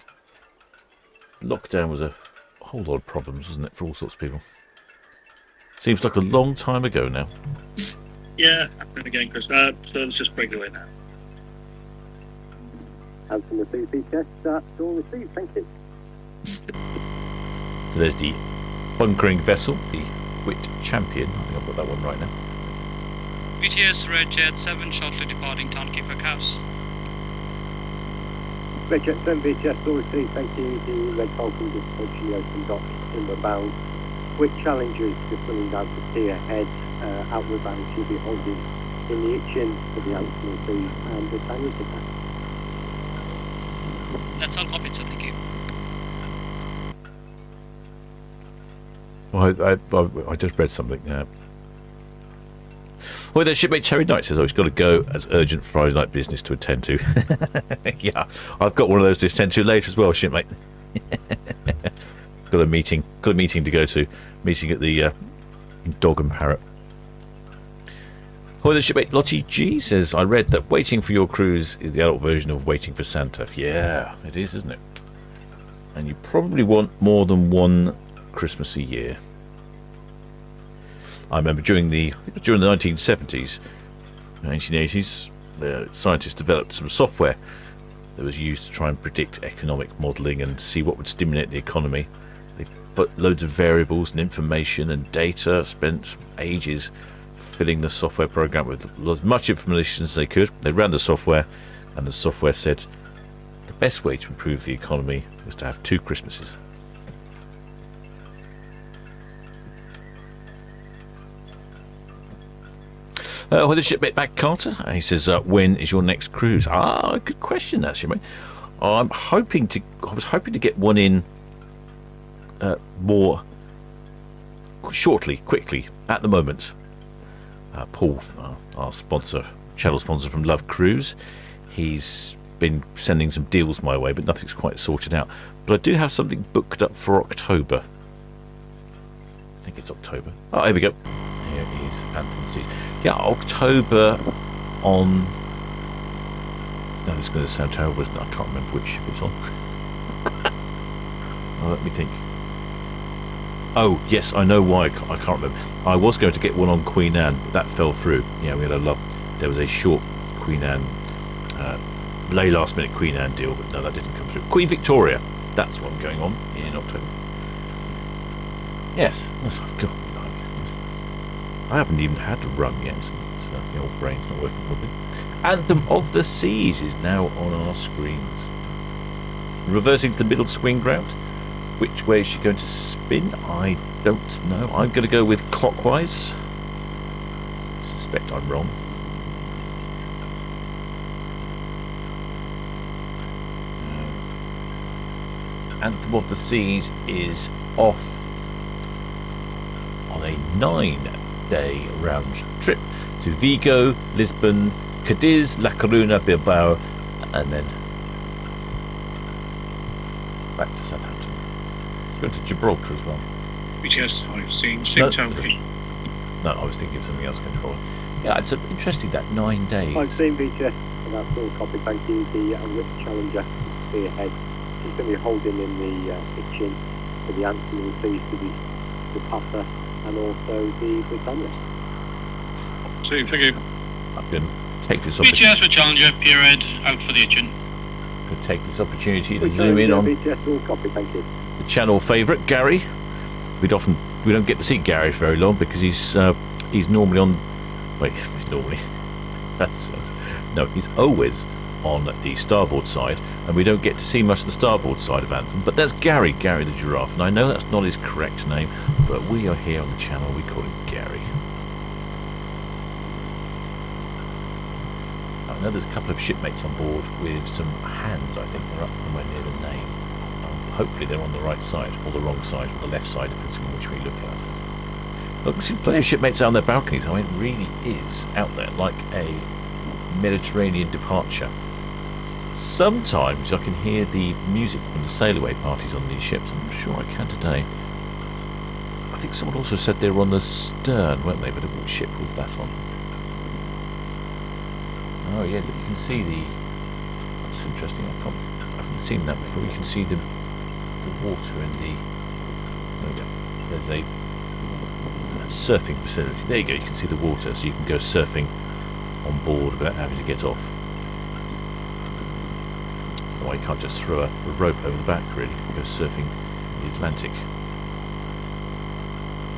Lockdown was a whole lot of problems, wasn't it, for all sorts of people? Seems like a long time ago now. Yeah, happening again, Chris. So let's just break away now. Anthem with BTS, all received, thank you. So there's the bunkering vessel, the Wit Champion. I think I've got that one right now. BTS Red Jet 7 shortly departing Town Quay for Caps. Red Jet 7 BTS, all received, thank you. The Red Falcon just approaching the open dock inward bound. With Challengers just running down to pier head, outward bound, she'll be holding in the Itchin for the Anthem of and Britannia to pass. That's all copied, so thank you. Well, I just read something now. Well, there's shipmate Terry Knight says, he's got to go as urgent Friday night business to attend to. Yeah, I've got one of those to attend to later as well, shipmate. got a meeting to go to. Meeting at the Dog and Parrot. Well, the shipmate Lottie G says, I read that Waiting for Your Cruise is the adult version of Waiting for Santa. Yeah, it is, isn't it? And you probably want more than one Christmas a year. I remember during the 1970s, 1980s, the scientists developed some software that was used to try and predict economic modelling and see what would stimulate the economy. They put loads of variables and information and data, spent ages filling the software program with as much information as they could. They ran the software, and the software said the best way to improve the economy was to have 2 Christmases. With the shipmate back, Carter, he says, when is your next cruise? Good question, actually, mate. I was hoping to get one in more shortly, quickly. At the moment, Paul, our sponsor, channel sponsor from Love Cruise, he's been sending some deals my way, but nothing's quite sorted out. But I do have something booked up for October. I think it's October. Oh, here we go. Here is Anthem. Yeah, October on... Now this is going to sound terrible, isn't it? I can't remember which ship it's on. Let me think. Oh, yes, I know why I can't remember. I was going to get one on Queen Anne, but that fell through. Yeah, we had there was a short Queen Anne, last minute Queen Anne deal, but no, that didn't come through. Queen Victoria, that's one going on in October. Yes, that's God. I haven't even had a run yet, so the old brain's not working properly. Anthem of the Seas is now on our screens. Reversing to the middle swing ground. Which way is she going to spin? I don't know. I'm going to go with clockwise. suspect I'm wrong. Anthem of the Seas is off on a 9-day round trip to Vigo, Lisbon, Cadiz, La Coruña, Bilbao, and then back to Southampton. It's going to Gibraltar as well. BTS, I've seen No, Town Quay. No, I was thinking of something else, controller. Yeah, it's interesting that 9 days. I've seen BTS, and that's all copy. Thank you. The Whip Challenger spearhead. She's going to be holding in the kitchen for the Anthem of the Seas, to the Puffer, and also the Britannia. See, thank you. I'm going to take this opportunity. BTS for Challenger, Pierhead, out for the Itchin. Could take this opportunity to Which zoom in on BTS, all copy. Thank you. the channel favourite, Gary. We don't get to see Gary for very long because he's normally on. Wait, he's normally. He's always on the starboard side, and we don't get to see much of the starboard side of Anthem. But that's Gary the giraffe, and I know that's not his correct name, but we are here on the channel. We call him Gary. I know there's a couple of shipmates on board with some hands. I think they're up somewhere near the name. Hopefully they're on the right side, or the wrong side, or the left side, depending on which we look at. Look, see plenty of shipmates out on their balconies. I mean, it really is out there like a Mediterranean departure. Sometimes I can hear the music from the sail-away parties on these ships. I'm sure I can today. I think someone also said they were on the stern, weren't they? But which ship was that on? Oh yeah, look, you can see the... That's interesting. I haven't seen that before. You can see the water in the... There we go. There's a surfing facility. There you go. You can see the water, so you can go surfing on board without having to get off. Well, you can't just throw a rope over the back, really. You can go surfing in the Atlantic.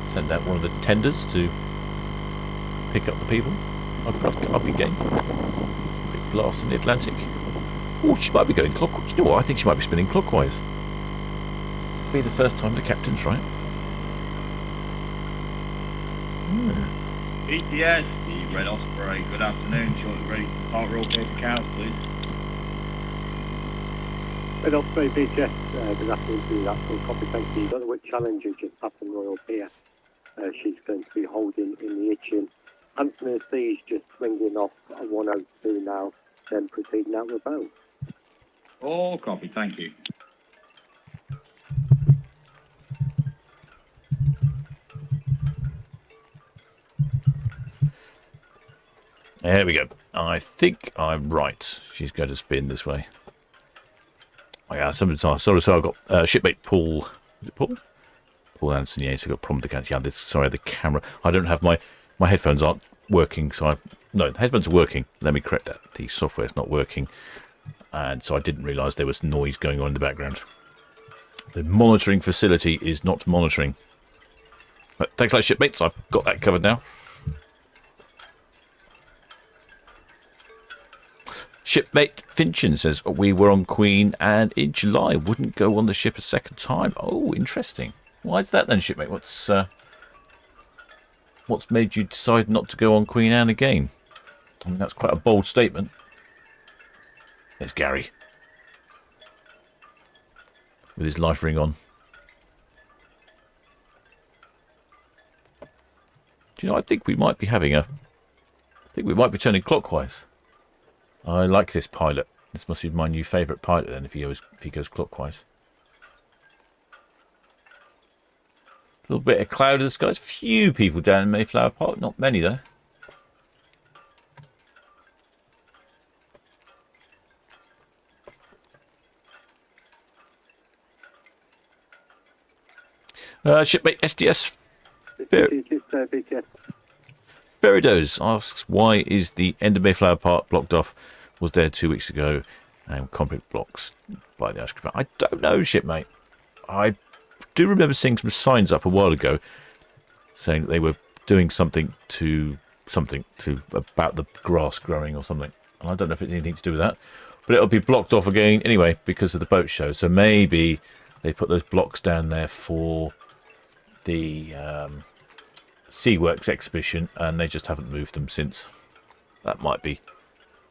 Send out one of the tenders to pick up the people. I'll be game. Big blast in the Atlantic. Oh, she might be going clockwise. You know what? I think she might be spinning clockwise. Be the first time the captain's right. BTS, the Red Osprey, good afternoon. Shortly ready to depart, roll clear for cows, please. Red Osprey, BTS, good afternoon to you. That's all copy. Thank you. You've got the Whip Challenger just up in Royal Pier. She's going to be holding in the Itchin. Anthem of the Seas just swinging off a 102 now, then proceeding out with bow. All copy, thank you. There we go. I think I'm right. She's going to spin this way. Oh yeah, sometimes. So I've got shipmate Paul. Is it Paul? Paul Anderson. Yeah, so I've got a problem with the camera. Yeah, sorry, the camera. I don't have my headphones aren't working. So no, the headphones are working. Let me correct that. The software's not working, and so I didn't realise there was noise going on in the background. The monitoring facility is not monitoring. But thanks a lot, shipmates. I've got that covered now. Shipmate Finchen says, we were on Queen and in July wouldn't go on the ship a second time. Oh, interesting. Why is that then, shipmate? What's made you decide not to go on Queen Anne again? I mean, that's quite a bold statement. There's Gary. With his life ring on. Do you know, I think we might be turning clockwise. I like this pilot. This must be my new favourite pilot then, if he goes clockwise. A little bit of cloud in the skies. Few people down in Mayflower Park. Not many though. Shipmate SDS. Ferridos asks, why is the end of Mayflower Park blocked off? Was there 2 weeks ago, and concrete blocks by the ice cream. I don't know, shipmate. I do remember seeing some signs up a while ago saying that they were doing something about the grass growing or something. And I don't know if it's anything to do with that, but it'll be blocked off again anyway because of the boat show. So maybe they put those blocks down there for the Seaworks exhibition, and they just haven't moved them since. That might be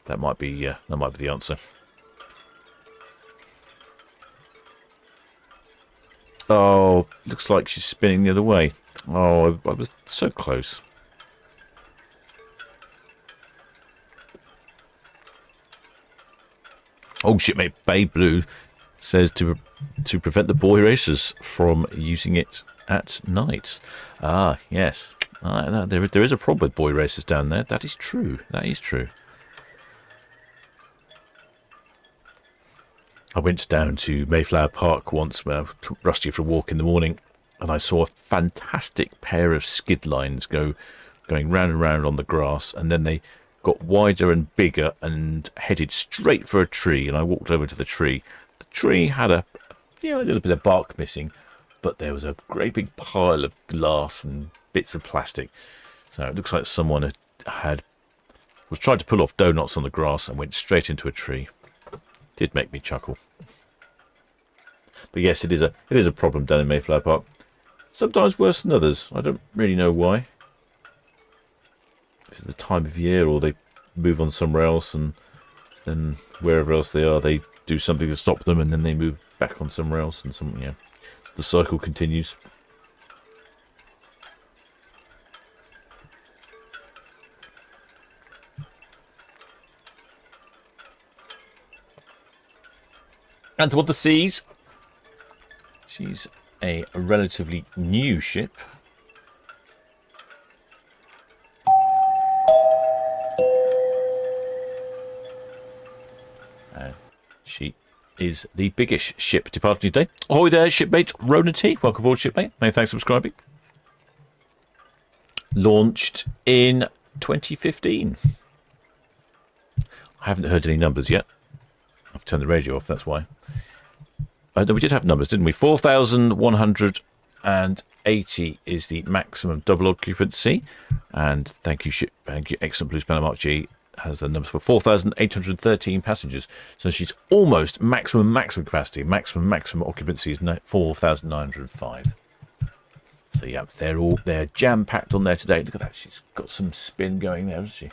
the answer. Oh, looks like she's spinning the other way. Oh, I was so close. Oh, shipmate Bay Blue says to prevent the boy racers from using it at night. Ah, yes. There is a problem with boy racers down there. That is true. That is true. I went down to Mayflower Park once, where I took Rusty for a walk in the morning, and I saw a fantastic pair of skid lines going round and round on the grass, and then they got wider and bigger and headed straight for a tree. And I walked over to the tree. The tree had a little bit of bark missing, but there was a great big pile of glass and bits of plastic. So it looks like someone was trying to pull off donuts on the grass and went straight into a tree. Did make me chuckle. But yes, it is a problem down in Mayflower Park. Sometimes worse than others. I don't really know why. It's the time of year, or they move on somewhere else, and then wherever else they are, they do something to stop them, and then they move back on somewhere else, and something. Yeah, the cycle continues. Anthem of the Seas. She's a relatively new ship. She is the biggest ship departing today. Ahoy there, shipmate Rona T. Welcome aboard, shipmate. Many thanks for subscribing. Launched in 2015. I haven't heard any numbers yet. I've turned the radio off, that's why. No, we did have numbers, didn't we? 4,180 is the maximum double occupancy. And thank you, excellent Blue Spanner Mark G has the numbers for 4,813 passengers. So she's almost maximum capacity. Maximum occupancy is 4,905. So yeah, they're jam-packed on there today. Look at that, she's got some spin going there, hasn't she?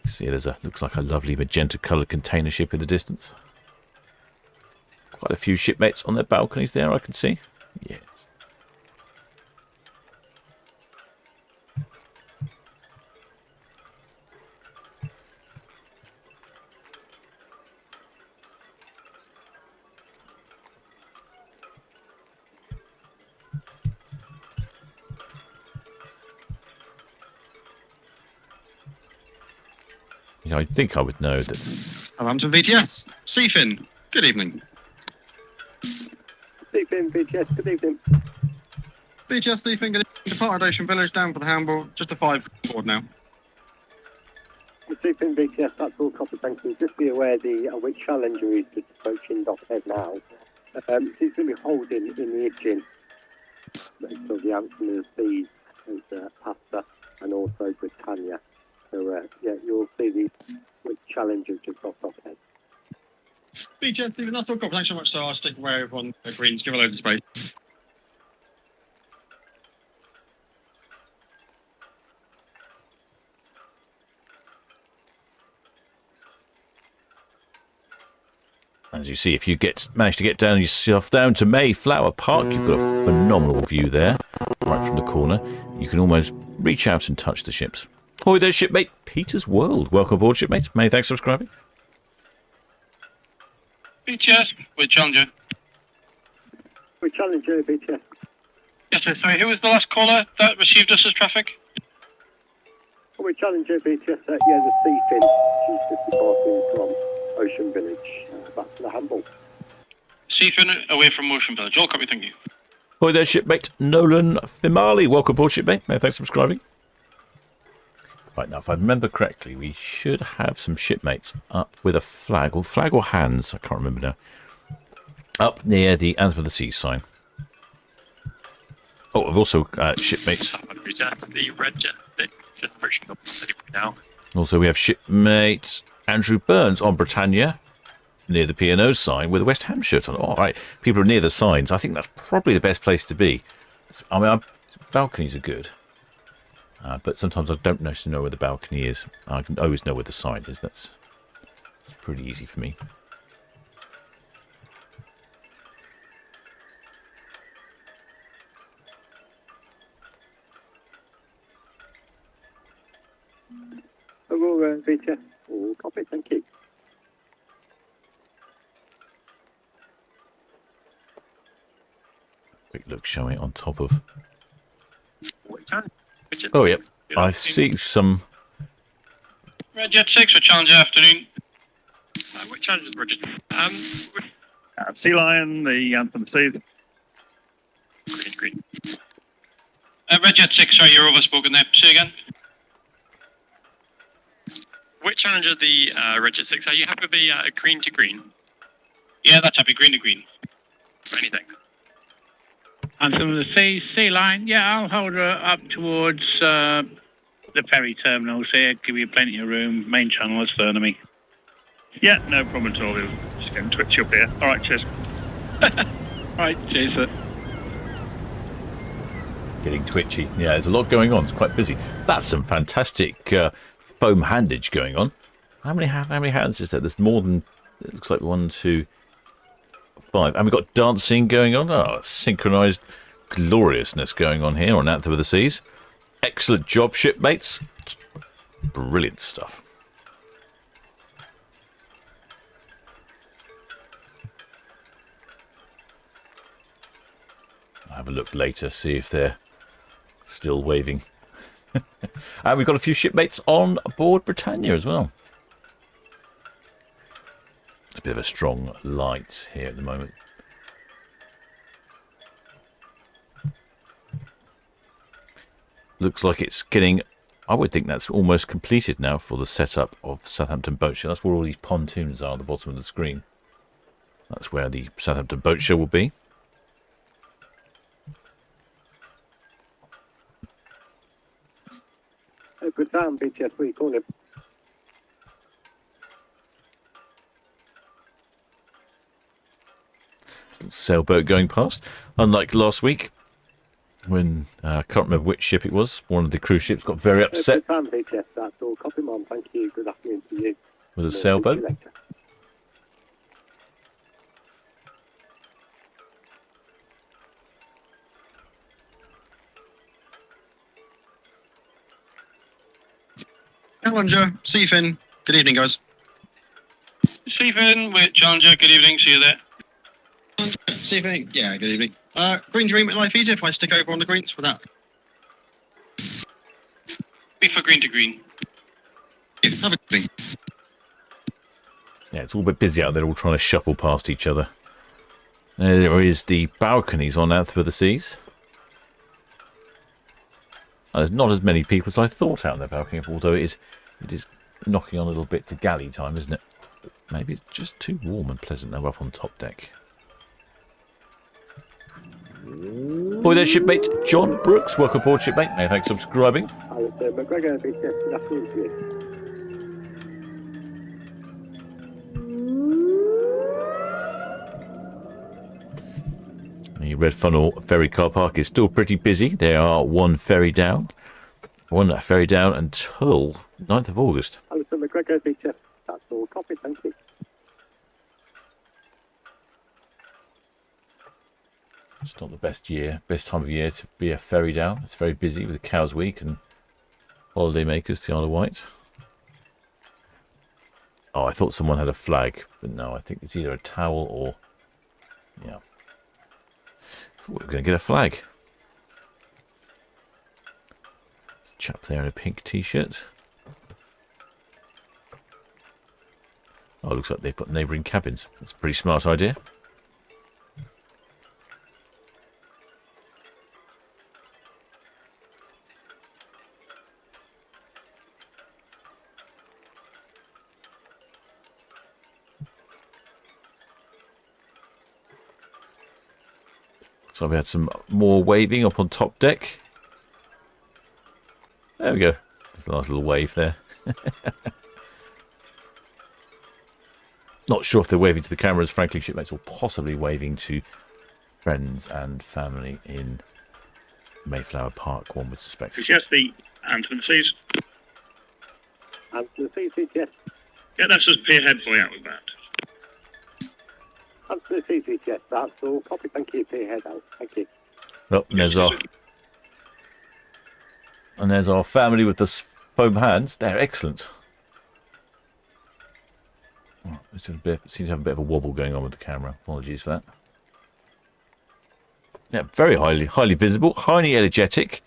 See, looks like a lovely magenta-coloured container ship in the distance. Quite a few shipmates on their balconies there, I can see. Yes. I think I would know that. Southampton VTS. Seafin, good evening. Seafin, VTS, good evening. VTS, Seafin, good evening. Departed Ocean Village, down for the handball. Just a 5 board now. Seafin, VTS, that's all copy, thank you. Just be aware the which Challenger is just approaching dockhead now. She's going to be holding in the Itchin. So the Anthem of the Seas is Pasta and also Britannia. So, yeah, you'll see the Challenger just off head. VTS, Stephen, that's all good. Thanks so much. So I'll stick away on the greens, give a load of space. As you see, if you manage to get yourself down to Mayflower Park, you've got a phenomenal view there, right from the corner. You can almost reach out and touch the ships. Ahoy there, shipmate Peter's World. Welcome aboard, shipmate. Many thanks for subscribing. BTS, we're Challenger. We're Challenger, BTS. Yes, sir. Sorry, who was the last caller that received us as traffic? We're Challenger, BTS. Yeah, the Seafin. She's just departing from Ocean Village back to the handball. Seafin away from Ocean Village. All copy, thank you. Ahoy there, shipmate Nolan Fimali. Welcome aboard, shipmate. Many thanks for subscribing. Right, now, if I remember correctly, we should have some shipmates up with a flag or hands, I can't remember now, up near the Anthem of the Seas sign. Oh, I've also shipmates. The red jet just approaching up now. Also, we have shipmate Andrew Burns on Britannia, near the P&O sign with a West Ham shirt on. All right, people are near the signs. I think that's probably the best place to be. I mean, balconies are good, but sometimes I don't necessarily know where the balcony is. I can always know where the sign is. That's pretty easy for me. Aurora, VHS. All copy, thank you. Quick look, shall we, on top of... Oh, yep. I see some... Red Jet 6 for Challenger afternoon. Which Challenger's Bridget? Sea Lion, the Anthem Sea. Green. Red Jet 6, sorry, you're overspoken there. Say again. Which Challenger, the Red Jet 6, are you happy with the green to green? Yeah, that's happy. Green to green. Anything. Anthem of the Sea Line. Yeah, I'll hold her up towards the ferry terminals here. Give you plenty of room. Main channel astern of me. Yeah, no problem at all. We'll just get twitchy up here. All right, cheers. Right, cheers, sir. Getting twitchy. Yeah, there's a lot going on. It's quite busy. That's some fantastic foam handage going on. How many hands is there? There's more than... It looks like 1, 2, 5. And we've got dancing going on. Oh, synchronised gloriousness going on here on Anthem of the Seas. Excellent job, shipmates. Brilliant stuff. I'll have a look later, see if they're still waving. And we've got a few shipmates on board Britannia as well. It's a bit of a strong light here at the moment. Looks like it's getting... I would think that's almost completed now for the setup of Southampton Boat Show. That's where all these pontoons are at the bottom of the screen. That's where the Southampton Boat Show will be. Good time, BTS 3, calling. Sailboat going past. Unlike last week, when I can't remember which ship it was, one of the cruise ships got very upset. Good time, BTS, that's all. Copy, Mom, thank you. Good afternoon to you. With a sailboat. Challenger, Seafin. Good evening, guys. Seafin with Challenger. Good evening. See you there. Seafin. Yeah, good evening. Green to green with life easier if I stick over on the greens for that. Be for green to green. Yeah, have a good evening. Yeah, it's all a bit busy out there, all trying to shuffle past each other. There is the balconies on Anthem of the Seas. There's not as many people as I thought out on the balcony, although it is knocking on a little bit to galley time, isn't it? Maybe it's just too warm and pleasant now up on top deck. Boy there, shipmate John Brooks. Welcome aboard, shipmate. Hey, thanks for subscribing. McGregor, BTS, good afternoon to you. The Red Funnel ferry car park is still pretty busy. There are one ferry down until 9th of August. Alison McGregor, BTS, that's all. Copy, thank you. It's not the best time of year to be a ferry down. It's very busy with the Cows Week and holiday makers to the Isle of Wight. Oh, I thought someone had a flag, but no, I think it's either a towel or... Yeah. I thought we were going to get a flag. There's a chap there in a pink t-shirt. Oh, looks like they've got neighbouring cabins. That's a pretty smart idea. So we had some more waving up on top deck. There we go. There's a nice little wave there. Not sure if they're waving to the cameras, frankly, shipmates, or possibly waving to friends and family in Mayflower Park, one would suspect. Yes, the Anthem of the Seas. Anthem of the Seas, yes. Yeah, that's just peer head for you out with that. Anthem of the Seas, yes. That's all. Copy. Thank you. Peer head out. Thank you. Well, and there's our family with the foam hands. They're excellent. Oh, it seems to have a bit of a wobble going on with the camera. Apologies for that. Yeah, very highly visible, highly energetic.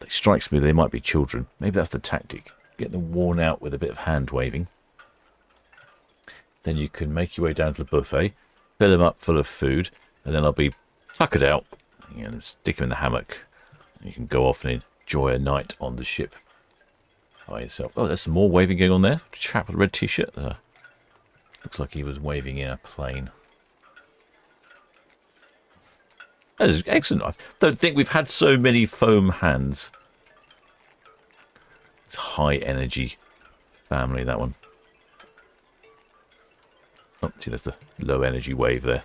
It strikes me they might be children. Maybe that's the tactic. Get them worn out with a bit of hand waving. Then you can make your way down to the buffet, fill them up full of food, and then I'll be tuckered out, stick them in the hammock. You can go off and enjoy a night on the ship by yourself. Oh, there's some more waving going on there. Chap with a red t-shirt. Looks like he was waving in a plane. That is excellent. I don't think we've had so many foam hands. It's high energy family, that one. Oh, see, there's the low energy wave there.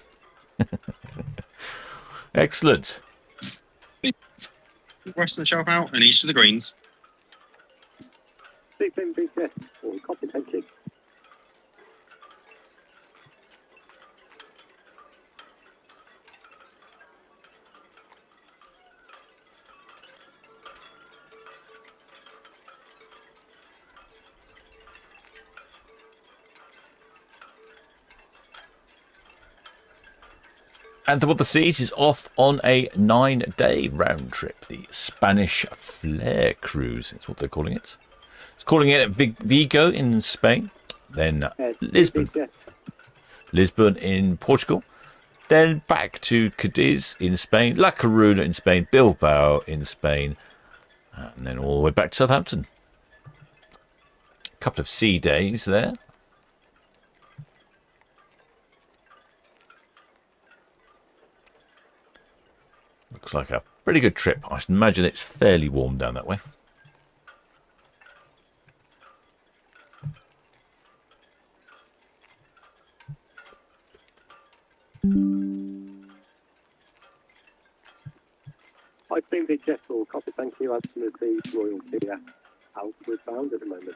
Excellent. West of the shelf out and east of the greens. Sleep in, yes. All copy. Thank you. Anthem of the Seas is off on a 9-day round trip. The Spanish Flair Cruise is what they're calling it. It's calling it Vigo in Spain, then Lisbon. Lisbon in Portugal, then back to Cadiz in Spain, La Coruña in Spain, Bilbao in Spain, and then all the way back to Southampton. A couple of sea days there. Looks like a pretty good trip. I imagine it's fairly warm down that way. I've been the jet all copy. Thank you. Anthem of the Seas, royalty outward bound at the moment.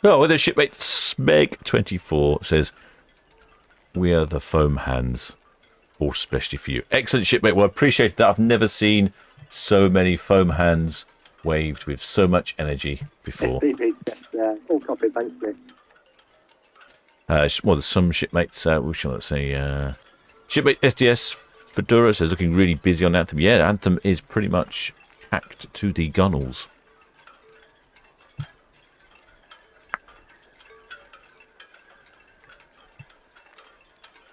Oh, the shipmate Smeg24 says, "We are the foam hands, all especially for you." Excellent, shipmate. Well, I appreciate that. I've never seen so many foam hands waved with so much energy before. All copy, thank you. Well, there's some shipmates, we shall say, shipmate SDS Fedora says, looking really busy on Anthem. Yeah, Anthem is pretty much packed to the gunnels.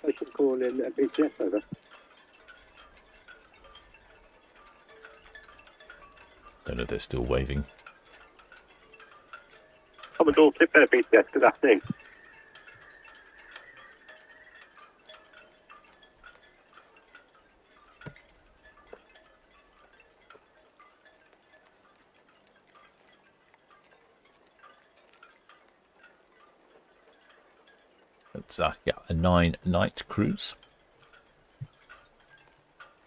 I should call in a big jet over. Don't know if they're still waving. Commodore Clip there, big jet. Good afternoon. It's yeah, a 9-night cruise.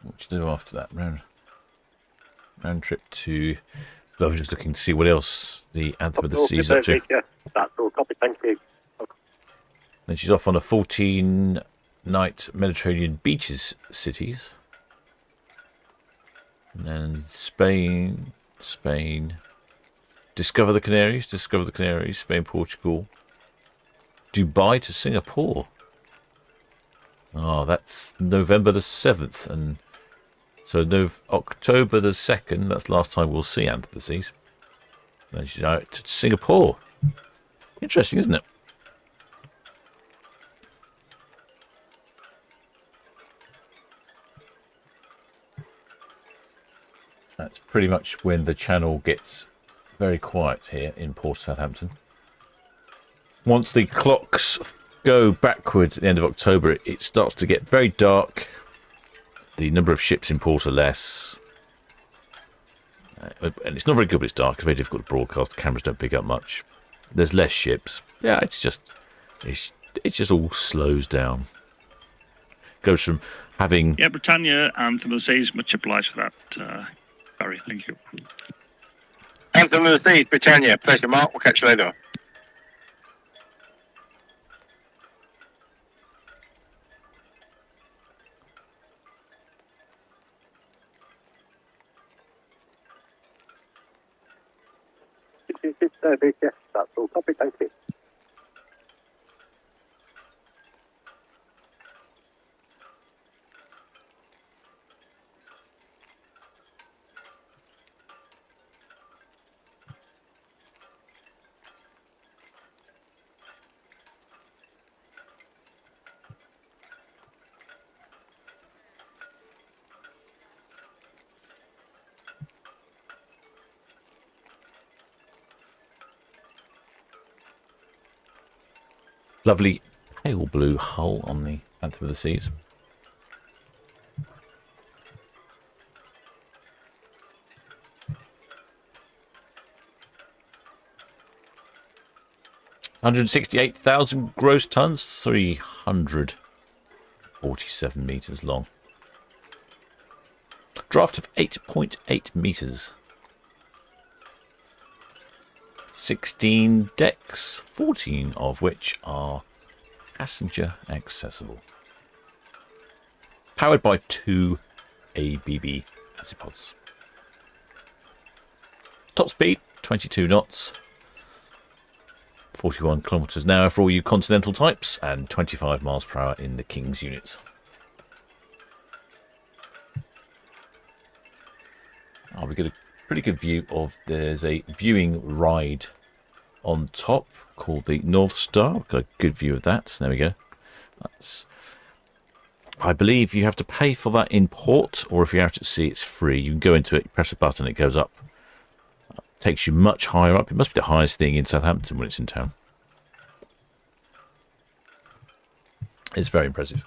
What do you do after that? Round trip to. I was just looking to see what else the Anthem of the Seas up to. That's all copy, thank you. Then she's off on a 14-night Mediterranean beaches cities. And then Spain. Discover the Canaries, Spain, Portugal. Dubai to Singapore. Oh, that's November the 7th. And so October the 2nd, that's the last time we'll see Anthem of the Seas. Then she's out to Singapore. Interesting, isn't it? That's pretty much when the channel gets very quiet here in Port Southampton. Once the clocks go backwards at the end of October, it starts to get very dark. The number of ships in port are less. And it's not very good when it's dark. It's very difficult to broadcast. The cameras don't pick up much. There's less ships. Yeah, it's just all slows down. Goes from having... Yeah, Britannia, Anthem of the Seas, much obliged for that, Barry. Thank you. Anthem of the Seas, Britannia. Pleasure, Mark. We'll catch you later. Yes, that's all. Copy, thank you. Lovely pale blue hull on the Anthem of the Seas. $168,000 gross tons, 347 metres long. Draft of 8.8 metres. 16 decks, 14 of which are passenger accessible. Powered by 2 ABB Azipods. Top speed, 22 knots. 41 kilometres an hour for all you continental types, and 25 miles per hour in the King's units. We get a pretty good view of, there's a viewing ride on top called the North Star. We've got a good view of that. There we go. I believe you have to pay for that in port, or if you're out at sea, it's free. You can go into it, you press a button, it goes up. Takes you much higher up. It must be the highest thing in Southampton when it's in town. It's very impressive.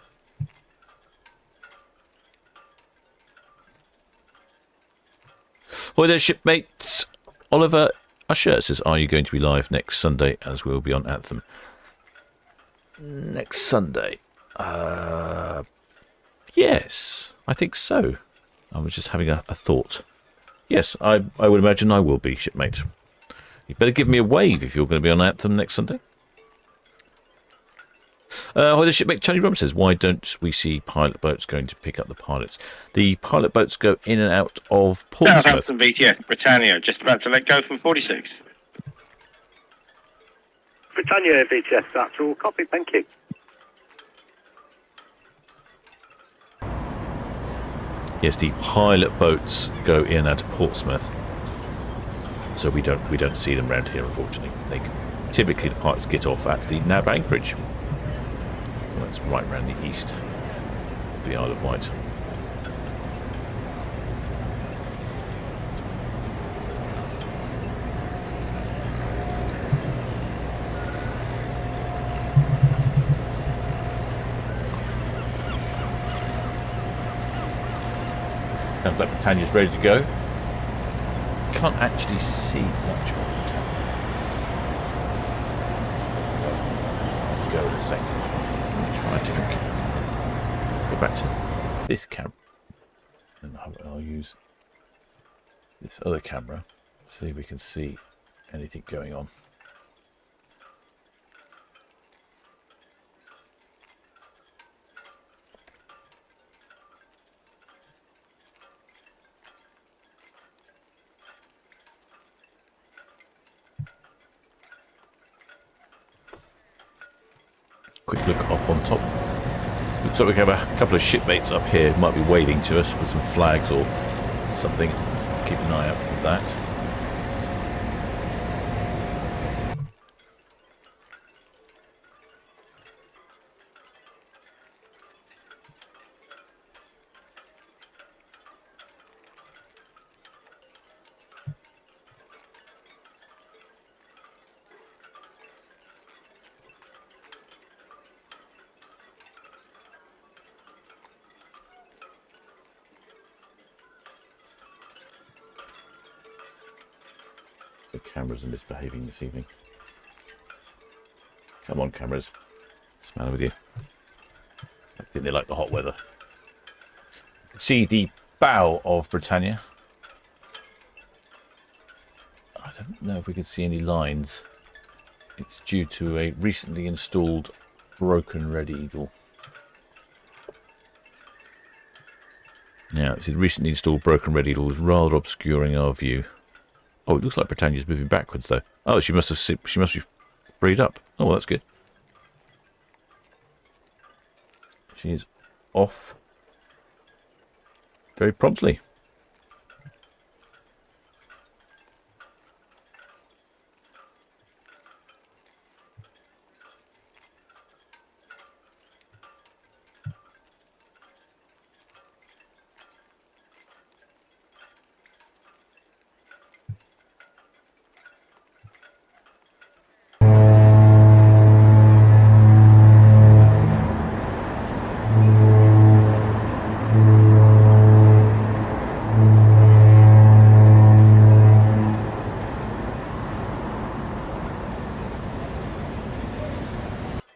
Hi there, shipmates. Oliver Usher says, are you going to be live next Sunday, as we'll be on Anthem? Next Sunday? Yes, I think so. I was just having a thought. Yes, I would imagine I will be, shipmate. You better give me a wave if you're going to be on Anthem next Sunday. Hi, the shipmate Tony Rum says, why don't we see pilot boats going to pick up the pilots? The pilot boats go in and out of Portsmouth. Southampton VTS, Britannia, just about to let go from 46. Britannia VTS, that's all. Copy, thank you. Yes, the pilot boats go in and out of Portsmouth, so we don't see them around here, unfortunately. Typically, the pilots get off at the Nab anchorage, so that's right around the east of the Isle of Wight. Sounds like Britannia's ready to go. Can't actually see much of Britannia. Go in a second. Let me try a different camera. Go back to this camera. And I'll use this other camera. See if we can see anything going on. Quick look up on top. Looks like we have a couple of shipmates up here who might be waving to us with some flags or something. Keep an eye out for that. The cameras are misbehaving this evening. Come on, cameras. What's the matter with you? I think they like the hot weather. See the bow of Britannia. I don't know if we can see any lines. It's due to a recently installed broken Red Eagle. Now, it's a recently installed broken Red Eagle was rather obscuring our view. Oh, it looks like Britannia's moving backwards though. Oh, she must be freed up. Oh, well, that's good. She's off very promptly.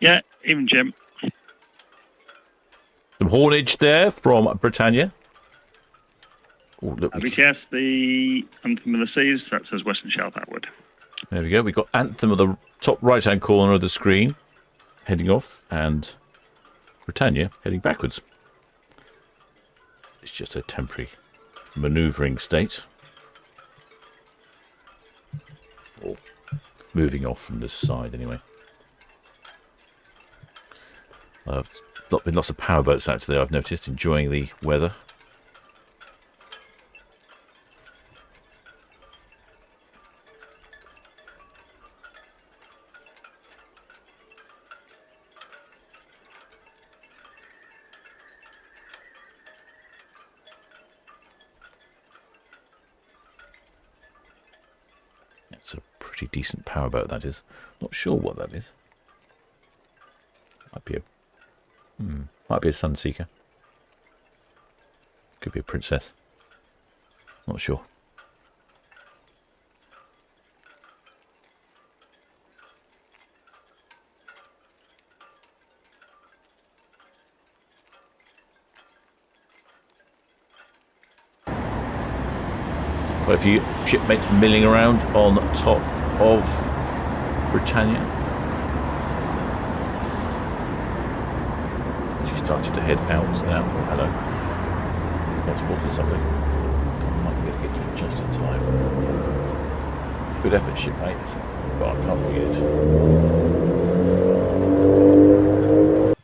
Yeah, even Jim. Some haulage there from Britannia. Oh, look, Mavic, yes, the Anthem of the Seas, that says Western Shelf outward. there we go. We've got Anthem at the top right-hand corner of the screen, heading off, and Britannia heading backwards. It's just a temporary manoeuvring state. Or moving off from this side, anyway. Been lots of powerboats out today, I've noticed, enjoying the weather. It's a pretty decent powerboat, that is. Not sure what that is. Might be a Sunseeker. Could be a Princess. Not sure. Quite a few shipmates milling around on top of Britannia. Started to head out now. Oh, hello. That's spotted something. I might be able to get to it just in time. Good effort, shipmate. But I can't read it.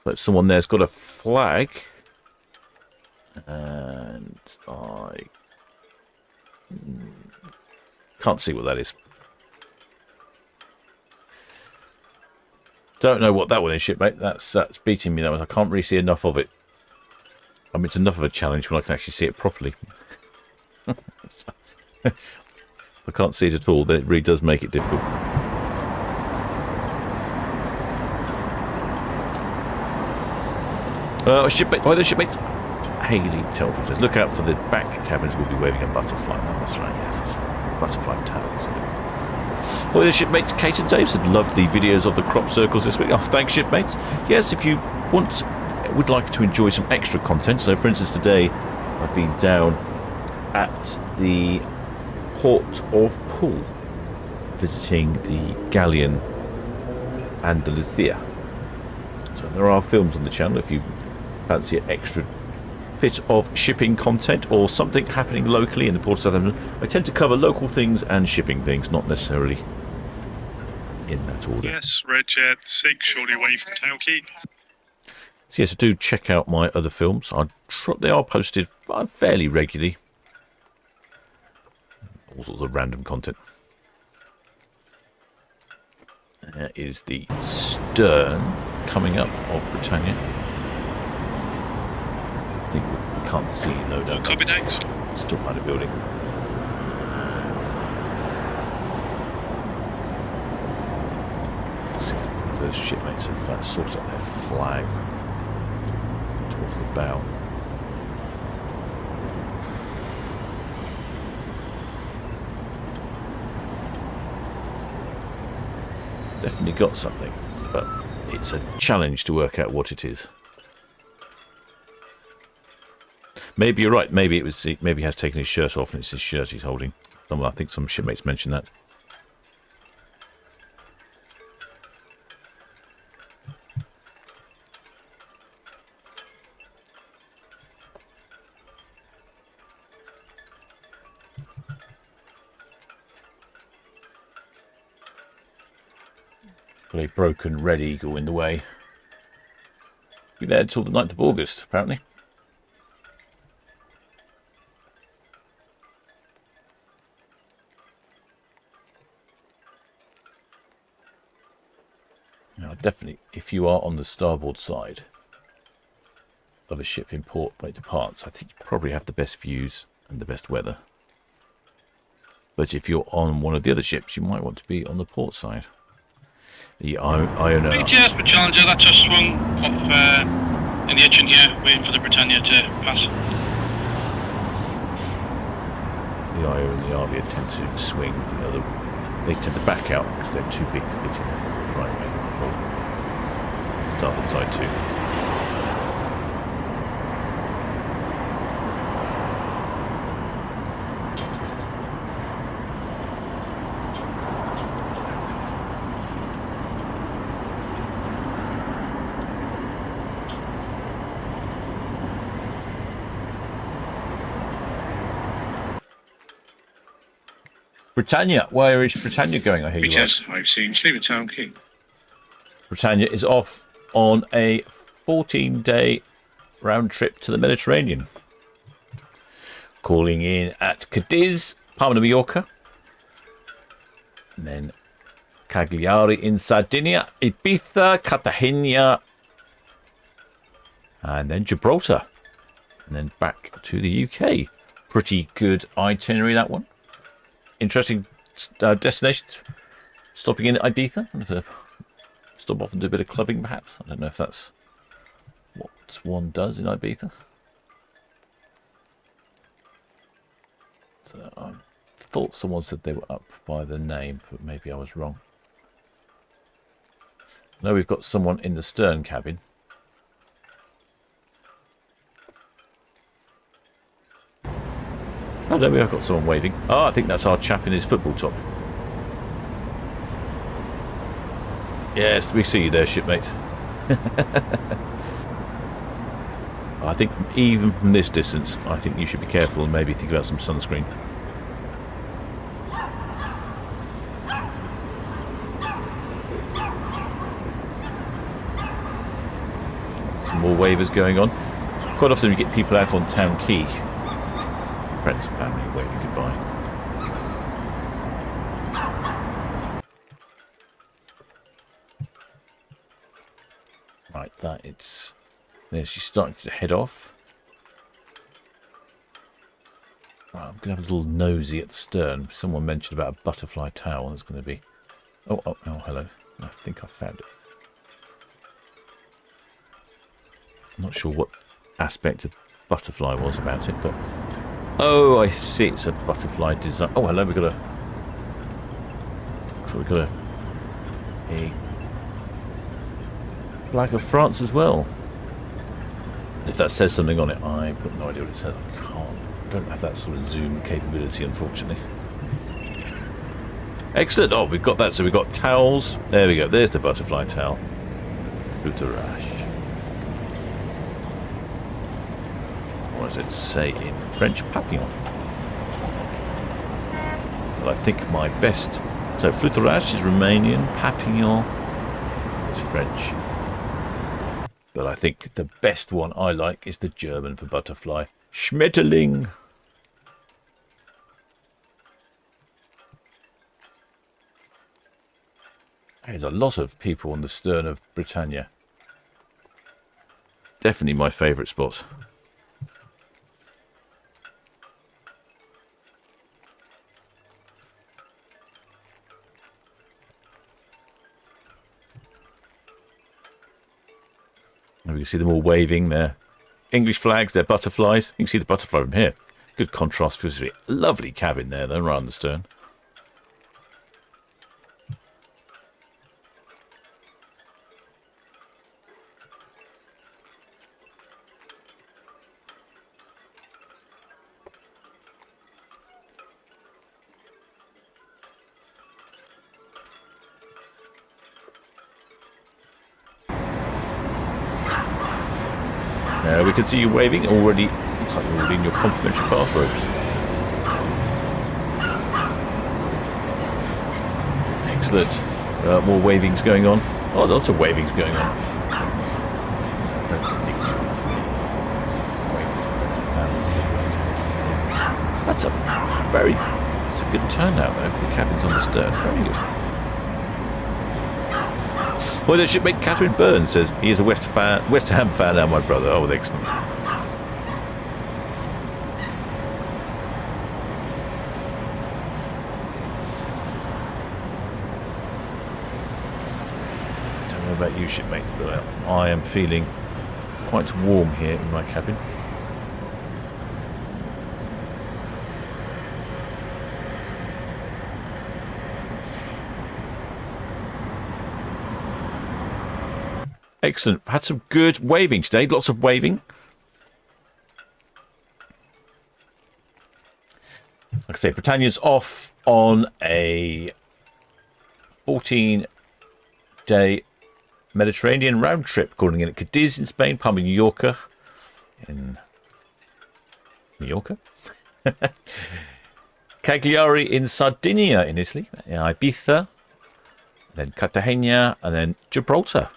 But someone there's got a flag. And I can't see what that is. Don't know what that one is, shipmate. That's beating me. That one. I can't really see enough of it. I mean, it's enough of a challenge when I can actually see it properly. If I can't see it at all, then it really does make it difficult. Shipmate. Oh, there's shipmate. Haley Telford says, look out for the back cabins. We'll be waving a butterfly. Oh, that's right. Yes, it's butterfly tower, isn't it? Well, the shipmates Kate and Dave said loved the videos of the crop circles this week. Oh, thanks, shipmates. Yes, if you would like to enjoy some extra content. So, for instance, today I've been down at the port of Poole visiting the galleon Andalusia. So there are films on the channel if you fancy an extra bit of shipping content or something happening locally in the port of Southampton. I tend to cover local things and shipping things, not necessarily in that order. Yes, Red Jet 6, shortly away from Town Quay. So yes, do check out my other films. They are posted fairly regularly. All sorts of random content. There is the stern coming up of Britannia. I think we can't see, no doubt. Copy, thanks. Still behind a building. Those shipmates have sorted out their flag towards the bow. Definitely got something, but it's a challenge to work out what it is. Maybe you're right. Maybe it was. Maybe he has taken his shirt off, and it's his shirt he's holding. I think some shipmates mentioned that. Got a broken Red Eagle in the way. Be there until the 9th of August, apparently. Now, definitely, if you are on the starboard side of a ship in port when it departs, I think you probably have the best views and the best weather. But if you're on one of the other ships, you might want to be on the port side. The Iona. BTS for Challenger, that just swung off in the engine here, waiting for the Britannia to pass. The Iona and the Avia tend to swing the other. They tend to back out because they're too big to fit in the right way. Starboard side too. Britannia, where is Britannia going? I hear you ask. I've seen sleep at Town Quay. Britannia is off on a 14-day round trip to the Mediterranean. Calling in at Cadiz, Palma de Mallorca. And then Cagliari in Sardinia, Ibiza, Cartagena. And then Gibraltar. And then back to the UK. Pretty good itinerary, that one. Interesting destinations. Stopping in at Ibiza. Stop off and do a bit of clubbing, perhaps. I don't know if that's what one does in Ibiza. So I thought someone said they were up by the name, but maybe I was wrong. Now we've got someone in the stern cabin. Oh, no, we have got someone waving. Oh, I think that's our chap in his football top. Yes, we see you there, shipmate. I think even from this distance, I think you should be careful and maybe think about some sunscreen. Some more wavers going on. Quite often we get people out on Town Quay. Friends and family waving goodbye. Right, there she's starting to head off. Right, I'm going to have a little nosy at the stern. Someone mentioned about a butterfly towel. There's going to be... Oh, hello. I think I found it. I'm not sure what aspect of butterfly was about it, but... Oh, I see. It's a butterfly design. Oh, hello. We've got a flag of France as well. If that says something on it, I've got no idea what it says. I don't have that sort of zoom capability, unfortunately. Excellent. Oh, we've got that. So we've got towels. There we go. There's the butterfly towel. Bouterache. What does it say in French? Papillon. But I think my best... So flutterage is Romanian. Papillon is French. But I think the best one I like is the German for butterfly. Schmetterling. There's a lot of people on the stern of Britannia. Definitely my favourite spot. And we can see them all waving their English flags, their butterflies. You can see the butterfly from here. Good contrast for it. Lovely cabin there, though, right on the stern. We can see you waving already. Looks like you're already in your complimentary bathrobes. Excellent. More wavings going on. Oh, lots of wavings going on. So I don't think for me. That's waving to friends and family. That's a good turnout though for the cabins on the stern. Very good. Well, the shipmate Catherine Burns says he is a West Ham fan now, my brother. Oh, excellent. Don't know about you, shipmate, but I am feeling quite warm here in my cabin. Excellent. Had some good waving today. Lots of waving. Like I say, Britannia's off on a 14-day Mediterranean round trip, calling in at Cadiz in Spain, Palma de Mallorca in Mallorca, Cagliari in Sardinia in Italy, Ibiza, then Cartagena, and then Gibraltar.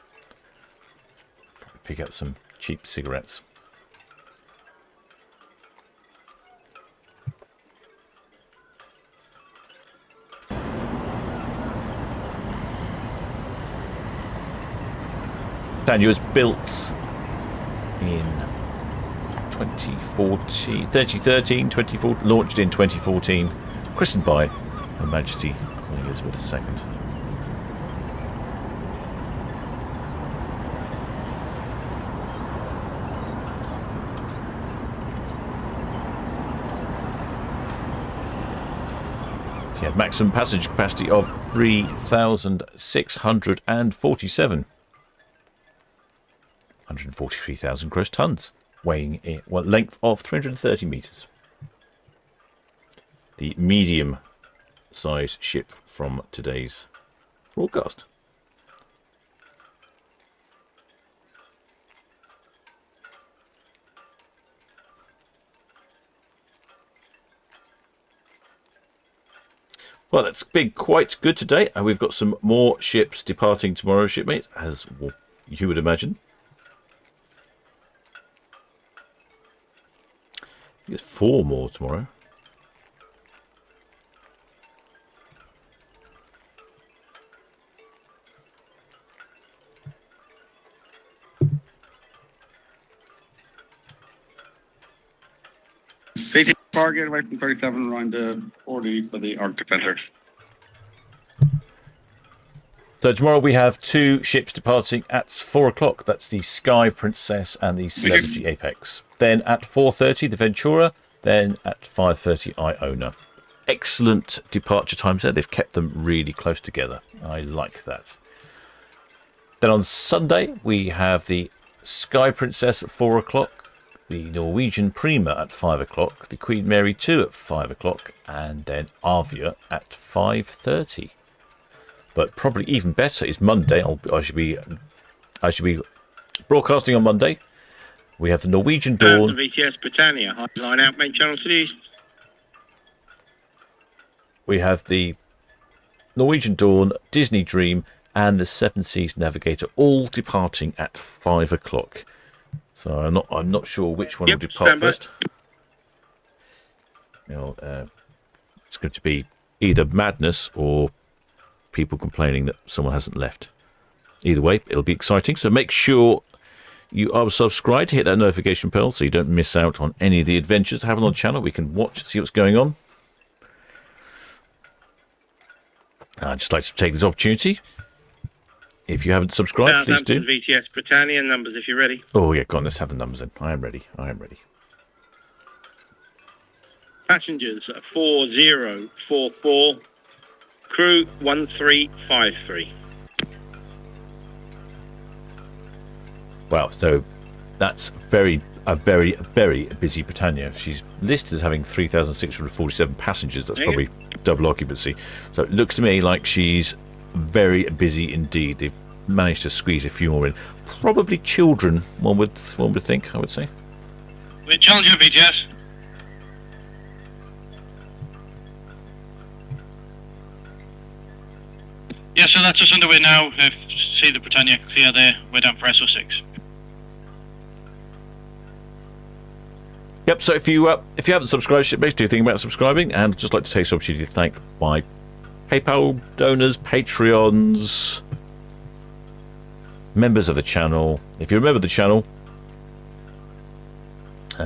Pick up some cheap cigarettes. Britannia was built in 2013, launched in 2014, christened by Her Majesty Queen Elizabeth II. She had maximum passenger capacity of 3,647. 143,000 gross tons, weighing a length of 330 metres. The medium-sized ship from today's broadcast. Well, that's been quite good today, and we've got some more ships departing tomorrow, shipmate, as you would imagine. I think it's 4 more tomorrow. Far get away from 37 around 40 for the Arctic Defender. So tomorrow we have 2 ships departing at 4 o'clock. That's the Sky Princess and the Celebrity Apex. Then at 4:30 the Ventura. Then at 5:30 Iona. Excellent departure times there. They've kept them really close together. I like that. Then on Sunday we have the Sky Princess at 4 o'clock. The Norwegian Prima at 5 o'clock, the Queen Mary 2 at 5 o'clock, and then Avia at 5:30. But probably even better is Monday. I should be broadcasting on Monday. We have the Norwegian Dawn. VTS Britannia, line out, main channel to the east. We have the Norwegian Dawn, Disney Dream, and the Seven Seas Navigator, all departing at 5 o'clock. So I'm not sure which one will depart first. It's going to be either madness or people complaining that someone hasn't left. Either way, it'll be exciting. So make sure you are subscribed to hit that notification bell so you don't miss out on any of the adventures that happen on the channel. We can watch, see what's going on. I'd just like to take this opportunity. If you haven't subscribed, please do. VTS Britannia numbers if you're ready. Oh, yeah, go on, let's have the numbers in. I am ready. Passengers 4044, crew 1353. Wow, so that's a very busy Britannia. She's listed as having 3,647 passengers. That's probably double occupancy. So it looks to me like she's very busy indeed. They've manage to squeeze a few more in. Probably children, one would think, I would say. We're challenging VTS. Yeah, so that's us underway now. See the Britannia clear there. We're down for SO6. Yep, so if you haven't subscribed, shipmates, do think about subscribing, and I'd just like to take this opportunity to thank my PayPal donors, Patreons, members of the channel. If you're a member of the channel,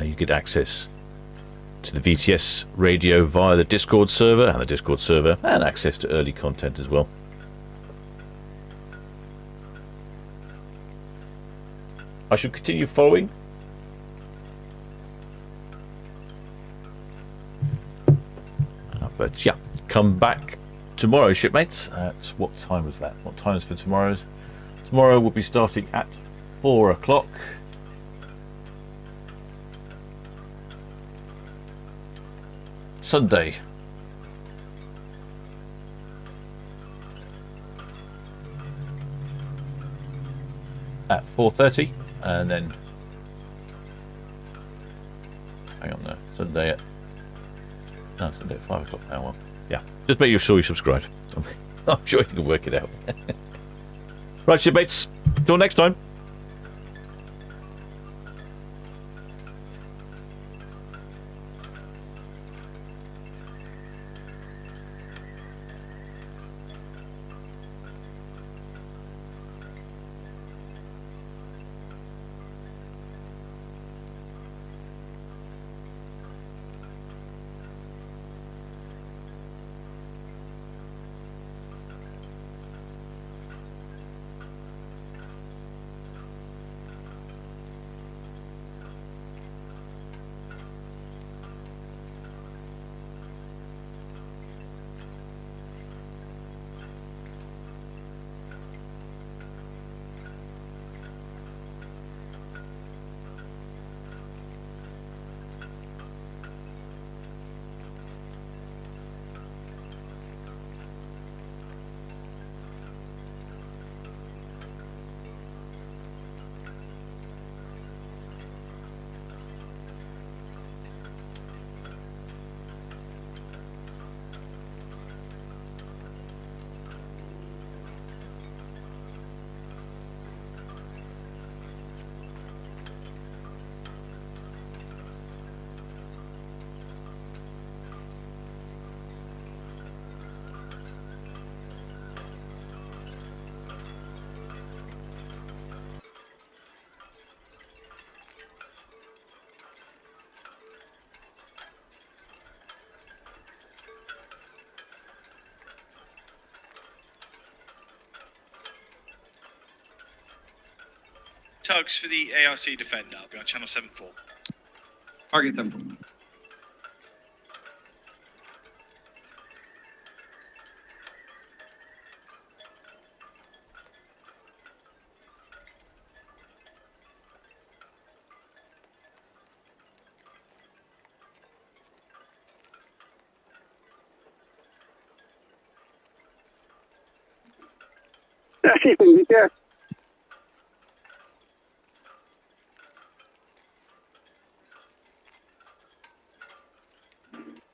you get access to the VTS radio via the Discord server and access to early content as well. I should continue following. But yeah, come back tomorrow, shipmates. At what time was that? What time is for tomorrow's? Tomorrow we'll be starting at 4 o'clock. Sunday. At 4:30, and then hang on there. Sunday at 5 o'clock now. Well, yeah, just make sure you subscribe. I'm sure you can work it out. Right, shipmates. Till next time. Tugs for the ARC Defender. I'll be on channel 7-4. Target them. Yeah.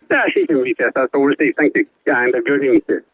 Yeah, she can reach us. That's all received. Thank you. And a good evening, sir.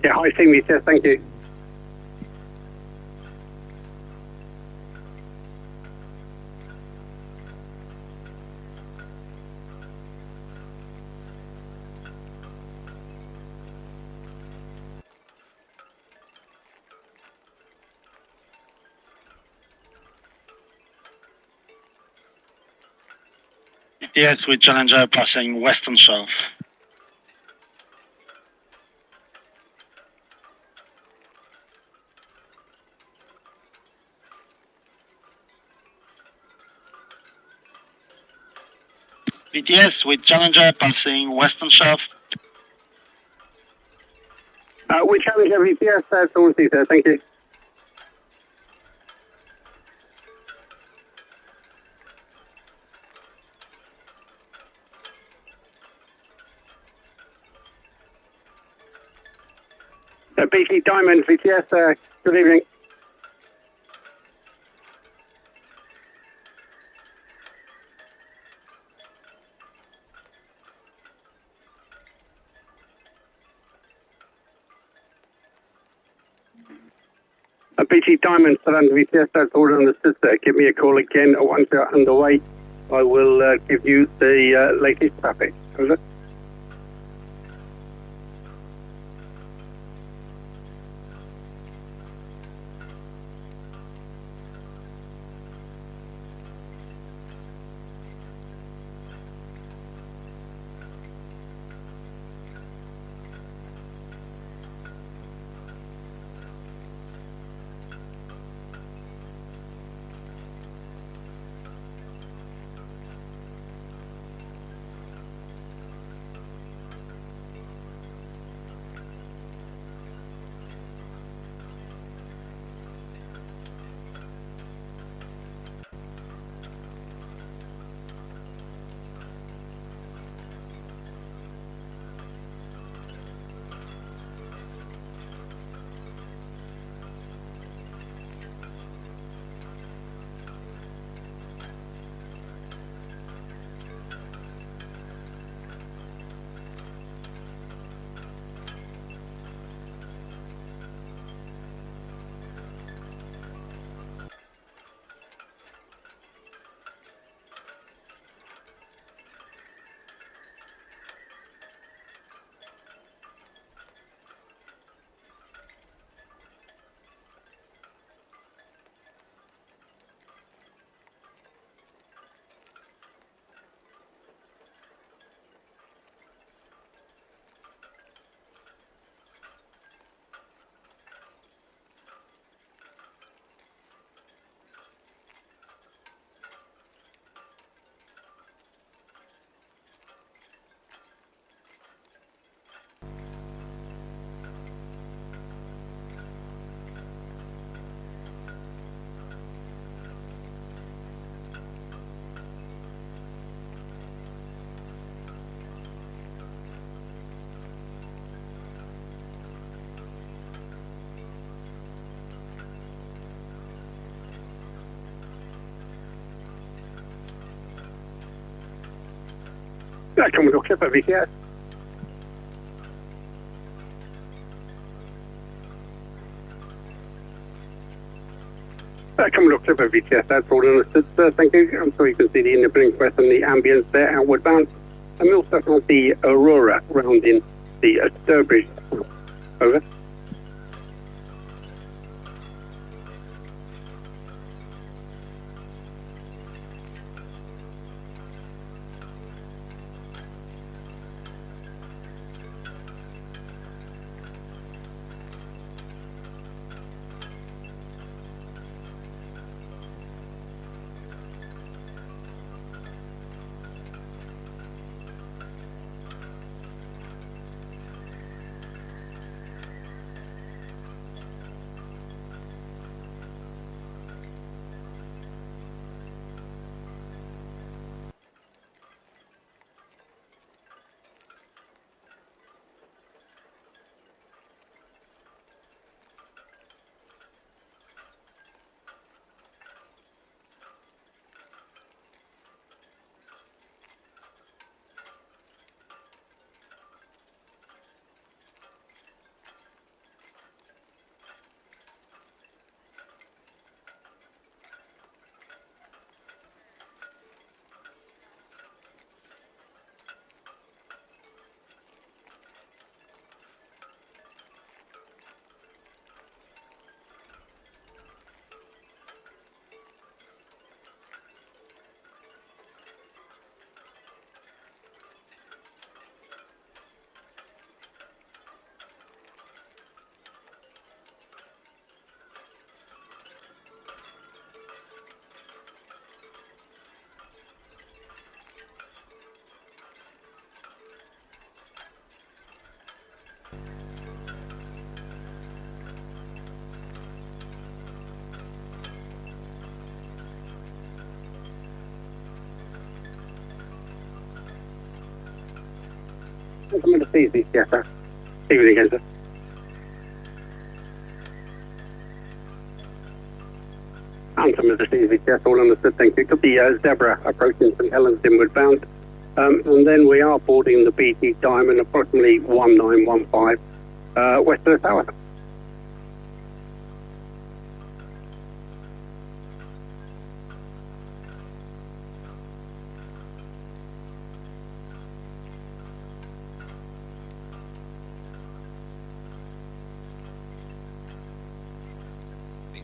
Yeah, hi, team VCS, thank you. Yes, with Challenger passing Western Shelf. BTS with Challenger passing Western Shelf. We challenge VCS, that's all, sir, thank you. BT Diamond, VCS, good evening. BT Diamond, Solent VCS, that's all understood, sir. Give me a call again once you're underway. I will give you the latest traffic. Over. Commodore Clipper, VCS. Commodore Clipper, VCS, that's all understood, sir, thank you. I'm sure you can see the independent crest and the ambience there, outward bound. And we also have the Aurora rounding the Sturbridge. Over. Anthem of the Seas, yes, sir. Evening again, sir. Anthem of the Seas, yes, all understood, thank you. Could be Zebra approaching St Helens inward bound. And then we are boarding the BT Diamond approximately 1915 west of the tower.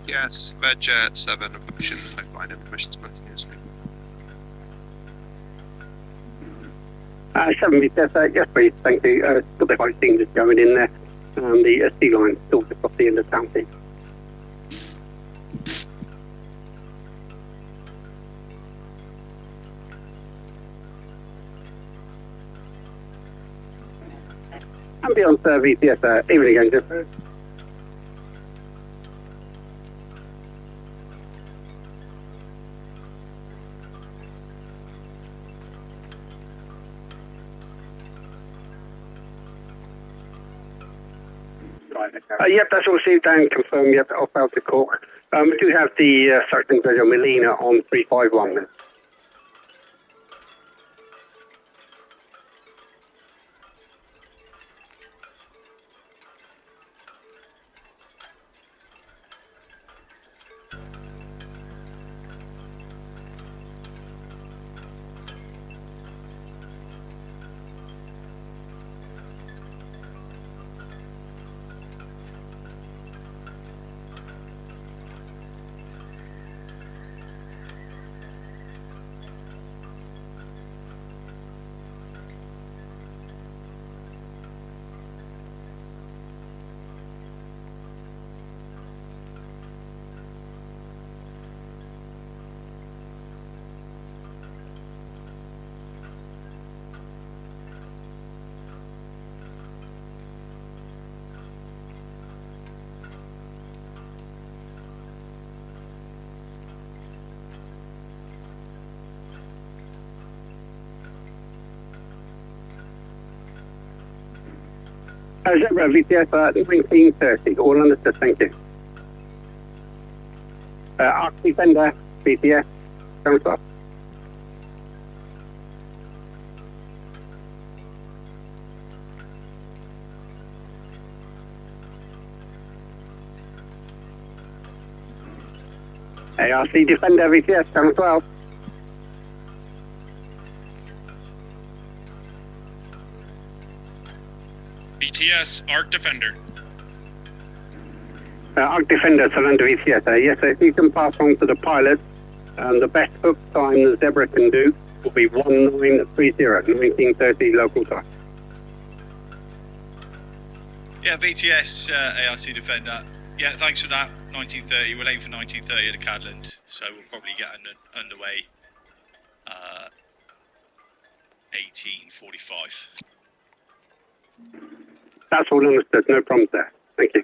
Yes, Jet 7 approaching the pipeline information continuously. 7 meters, yes please, thank you. Still the boat team just going in there. The sea line still just off the end of Town Quay. Ambulance VTS, evening again, sir. Yep, that's all received and confirmed. Yep, off out to Cork. We do have the Sergeant Major Melina on 351 then. Zebra VTS 1930, all understood, thank you. Arc Defender VTS, come across. ARC Defender VTS, come across. BTS, Arc Defender. Arc Defender, Surrender VTS. Yes, if you can pass on to the pilot, the best hook time the Zebra can do will be 1930, 1930 local time. Yeah, VTS, ARC Defender. Yeah, thanks for that. 1930. We'll aim for 1930 at the Cadland, so we'll probably get underway 1845. That's all understood, no problems there. Thank you.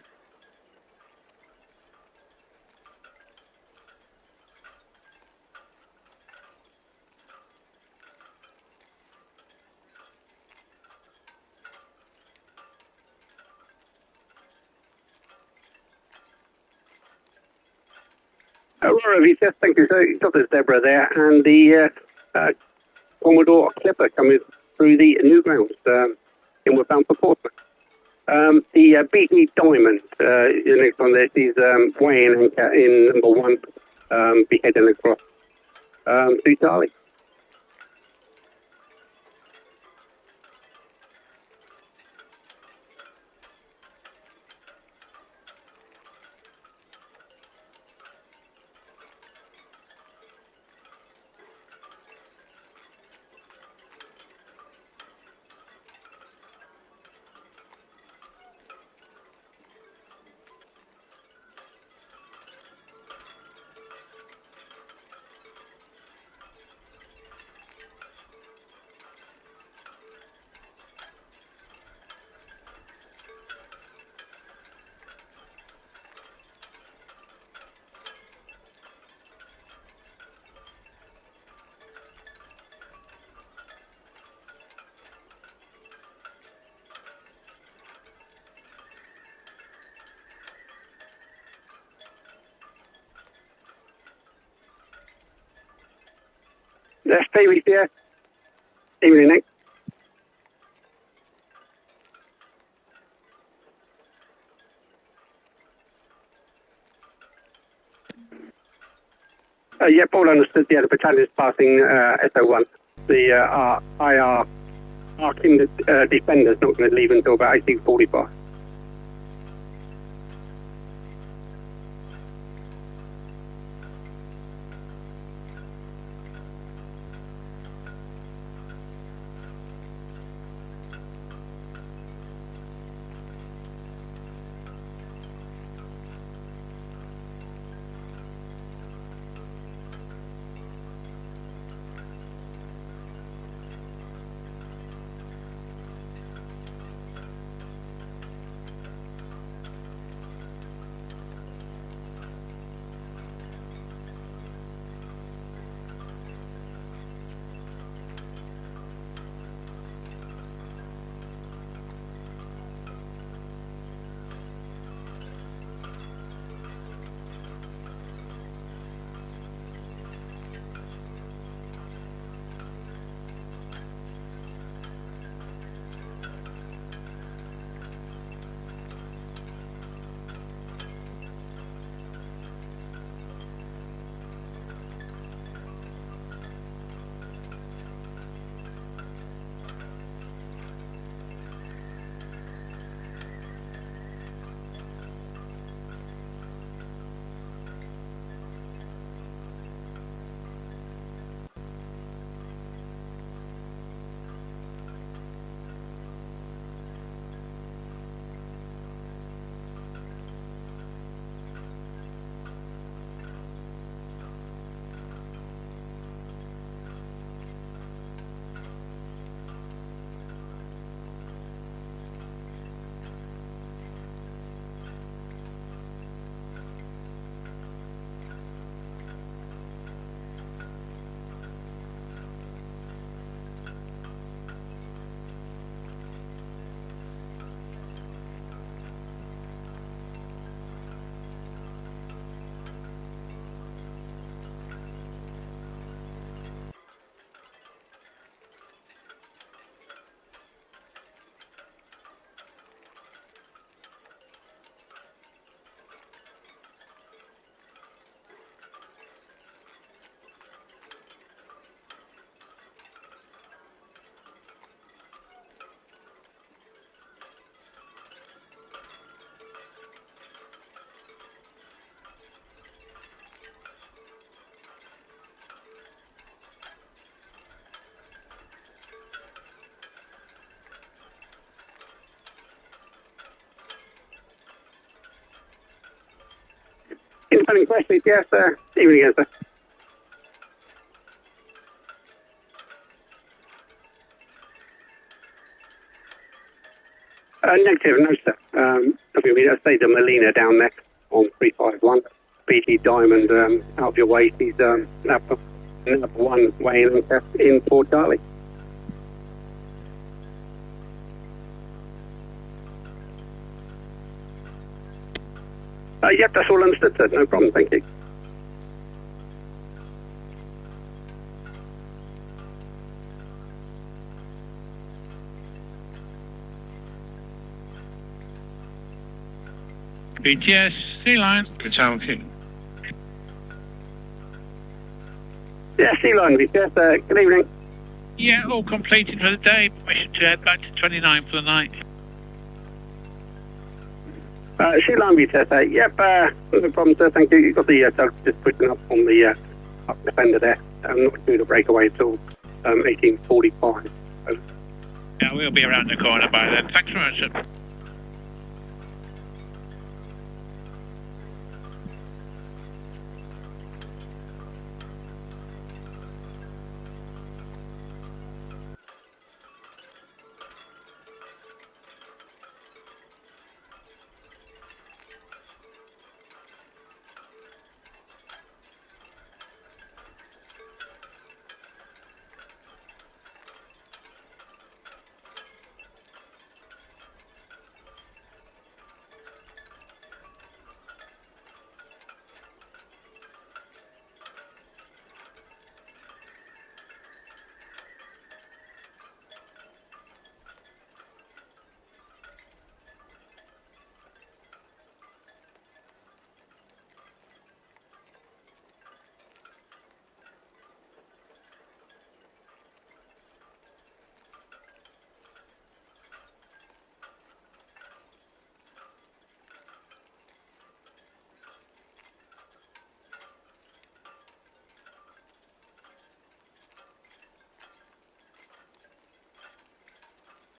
Aurora VTS, thank you. So you've got the Zebra there, and the Commodore Clipper coming through the new grounds inward bound for Portsmouth. The BT Diamond, the next one there, is weighing anchor in number 1, be heading across to Charlie. Ferry here. Evening, Nick. Yep, all understood. Yeah, the Britannia is passing SO1. The IR defender's not going to leave until about 18:45. Incoming question, yes, sir. Evening, yes, sir. Negative, no, sir. I stayed the Melina down there on 351. BT Diamond, out of your way. He's number one weighing in Port Charlie. Yep, that's all understood, sir. No problem, thank you. BTS, Sea Line. Town Quay. Yeah, Sea Line, BTS, good evening. Yeah, all completed for the day. Permission to head back to 29 for the night. Sea Line, BTS, yep, no problem, sir, thank you. You've got the tug just putting up on the up defender there. Not due to break away until 18:45. Yeah, we'll be around the corner by then. Thanks very much, sir.